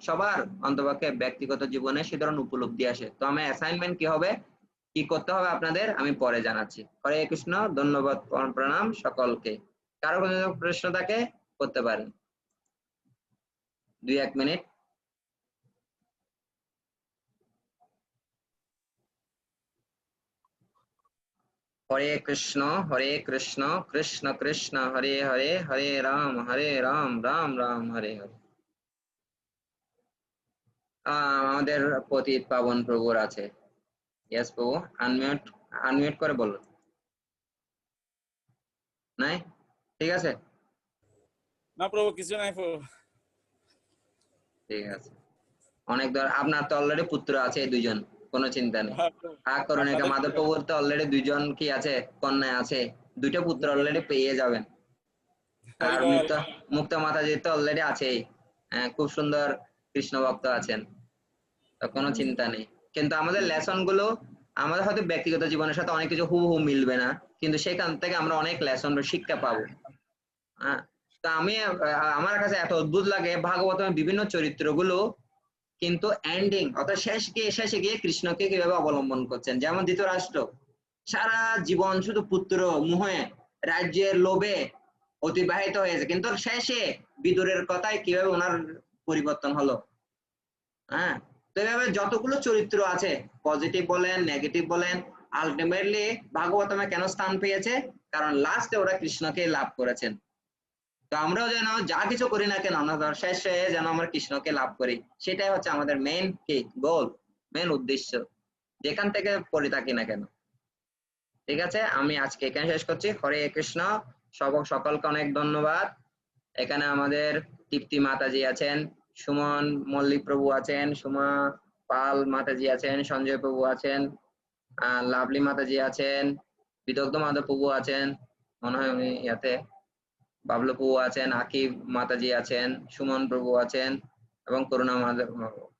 সবার অন্তপক্ষে ব্যক্তিগত জীবনে সে ধরনের উপলব্ধি আসে। তো আমার অ্যাসাইনমেন্ট কি হবে, কি করতে হবে আপনাদের আমি পরে জানাচ্ছি। হরে কৃষ্ণ, ধন্যবাদ, প্রণাম সকলকে। কারো কোনো প্রশ্ন থাকে করতে পারেন, 2-1 মিনিট। হরে কৃষ্ণ কৃষ্ণ কৃষ্ণ হরে হরে, হরে রাম রাম রাম হরে হরে। আমাদের পতিত পাবন প্রভুর আছে। ইয়েস প্রভু, আনমিউট আনমিউট করে বলুন। নাই, ঠিক আছে, না প্রভু কিছু নাই প্রভু। ঠিক আছে, অনেক আপনার তো অলরেডি পুত্র আছে দুজন, কোনো চিন্তা নেই। করুণিকা মাধব প্রভুর তো অলরেডি 2 জন কি আছে, কন্যা আছে, 2টা পুত্র অলরেডি পেয়ে যাবেন। আর মুক্তা মাতাজির তো অলরেডি আছেই, খুব সুন্দর কৃষ্ণ ভক্ত আছেন, তো কোনো চিন্তা নেই। কিন্তু আমাদের লেসন গুলো আমাদের হয়তো ব্যক্তিগত জীবনের সাথে অনেক কিছু হুবহু মিলবে না, কিন্তু সেখান থেকে আমরা অনেক লেসন শিক্ষা পাবো। হ্যাঁ, তো আমি আমার কাছে এত অদ্ভুত লাগে ভাগবতের বিভিন্ন চরিত্রগুলো, কিন্তু এন্ডিং অর্থাৎ শেষে গিয়ে কৃষ্ণকে কিভাবে অবলম্বন করছেন। যেমন ধৃতরাষ্ট্র সারা জীবন শুধু পুত্র মোহে রাজ্যের লোভে অতিবাহিত হয়েছে, কিন্তু শেষে বিদুরের কথায় কিভাবে ওনার পরিবর্তন হলো। হ্যাঁ, তো এইভাবে যতগুলো চরিত্র আছে, পজিটিভ বলেন নেগেটিভ বলেন, আলটিমেটলি ভাগবতমে কেন স্থান পেয়েছে, কারণ লাস্টে ওরা কৃষ্ণকে লাভ করেছেন। তো আমরাও যেন যা কিছু করি না কেন আমরা শেষে যেন আমরা কৃষ্ণকে লাভ করি, সেটাই হচ্ছে আমাদের মেইন কি গোল, মেইন উদ্দেশ্য, যেখান থেকে পড়ে থাকি না কেন। ঠিক আছে, আমি আজকে এখানে শেষ করছি। হরে কৃষ্ণ, সকলকে অনেক ধন্যবাদ। এখানে আমাদের তৃপ্তি মাতাজি আছেন, সুমন মল্লিক প্রভু আছেন, সুমা পাল মাতাজি আছেন, সঞ্জয় প্রভু আছেন, লাভলি মাতাজি আছেন, বিদগ্ধ মাধব প্রভু আছেন, মনে হয় উনি ইয়াতে, বাবলু প্রভু আছেন, আকিব মাতাজি আছেন, সুমন প্রভু আছেন, এবং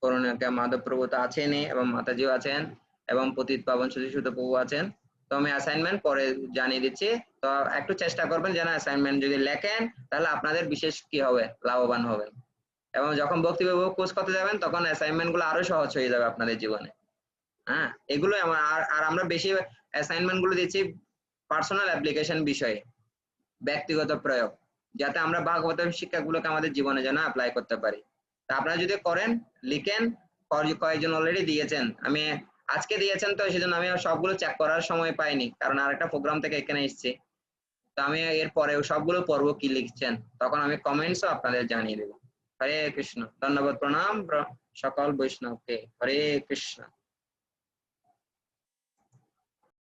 করুণাকে মাধব প্রভু তো আছেনই, এবং মাতাজিও আছেন, এবং পতিত পাবন সুধীসূত প্রভু আছেন। তো আমি অ্যাসাইনমেন্ট পরে জানিয়ে দিচ্ছি, তো একটু চেষ্টা করবেন যেন অ্যাসাইনমেন্ট যদি লেখেন তাহলে আপনাদের বিশেষ কি হবে, লাভবান হবেন, এবং যখন বক্তব্য কোর্স করতে যাবেন তখন অ্যাসাইনমেন্ট গুলো আরো সহজ হয়ে যাবে আপনাদের জীবনে। হ্যাঁ, এগুলো আর আমরা বেশি অ্যাসাইনমেন্ট গুলো দিচ্ছি পার্সোনাল অ্যাপ্লিকেশন বিষয়ে, ব্যক্তিগত প্রয়োগ, যাতে আমরা ভাগবতের শিক্ষাগুলোকে আমাদের জীবনে যেন অ্যাপ্লাই করতে পারি। তা আপনারা যদি করেন, লিখেন, কয়েকজন অলরেডি দিয়েছেন, আমি আজকে দিয়েছেন, তো সেজন্য আমি সবগুলো চেক করার সময় পাইনি, কারণ আরেকটা প্রোগ্রাম থেকে এখানে এসেছি। তো আমি এর পরে সবগুলো পড়ব কি লিখছেন, তখন আমি কমেন্টসও আপনাদের জানিয়ে দেবো। হরে কৃষ্ণ, ধন্যবাদ, প্রণাম। সকল বৈষ্ণবকে। হরে কৃষ্ণ।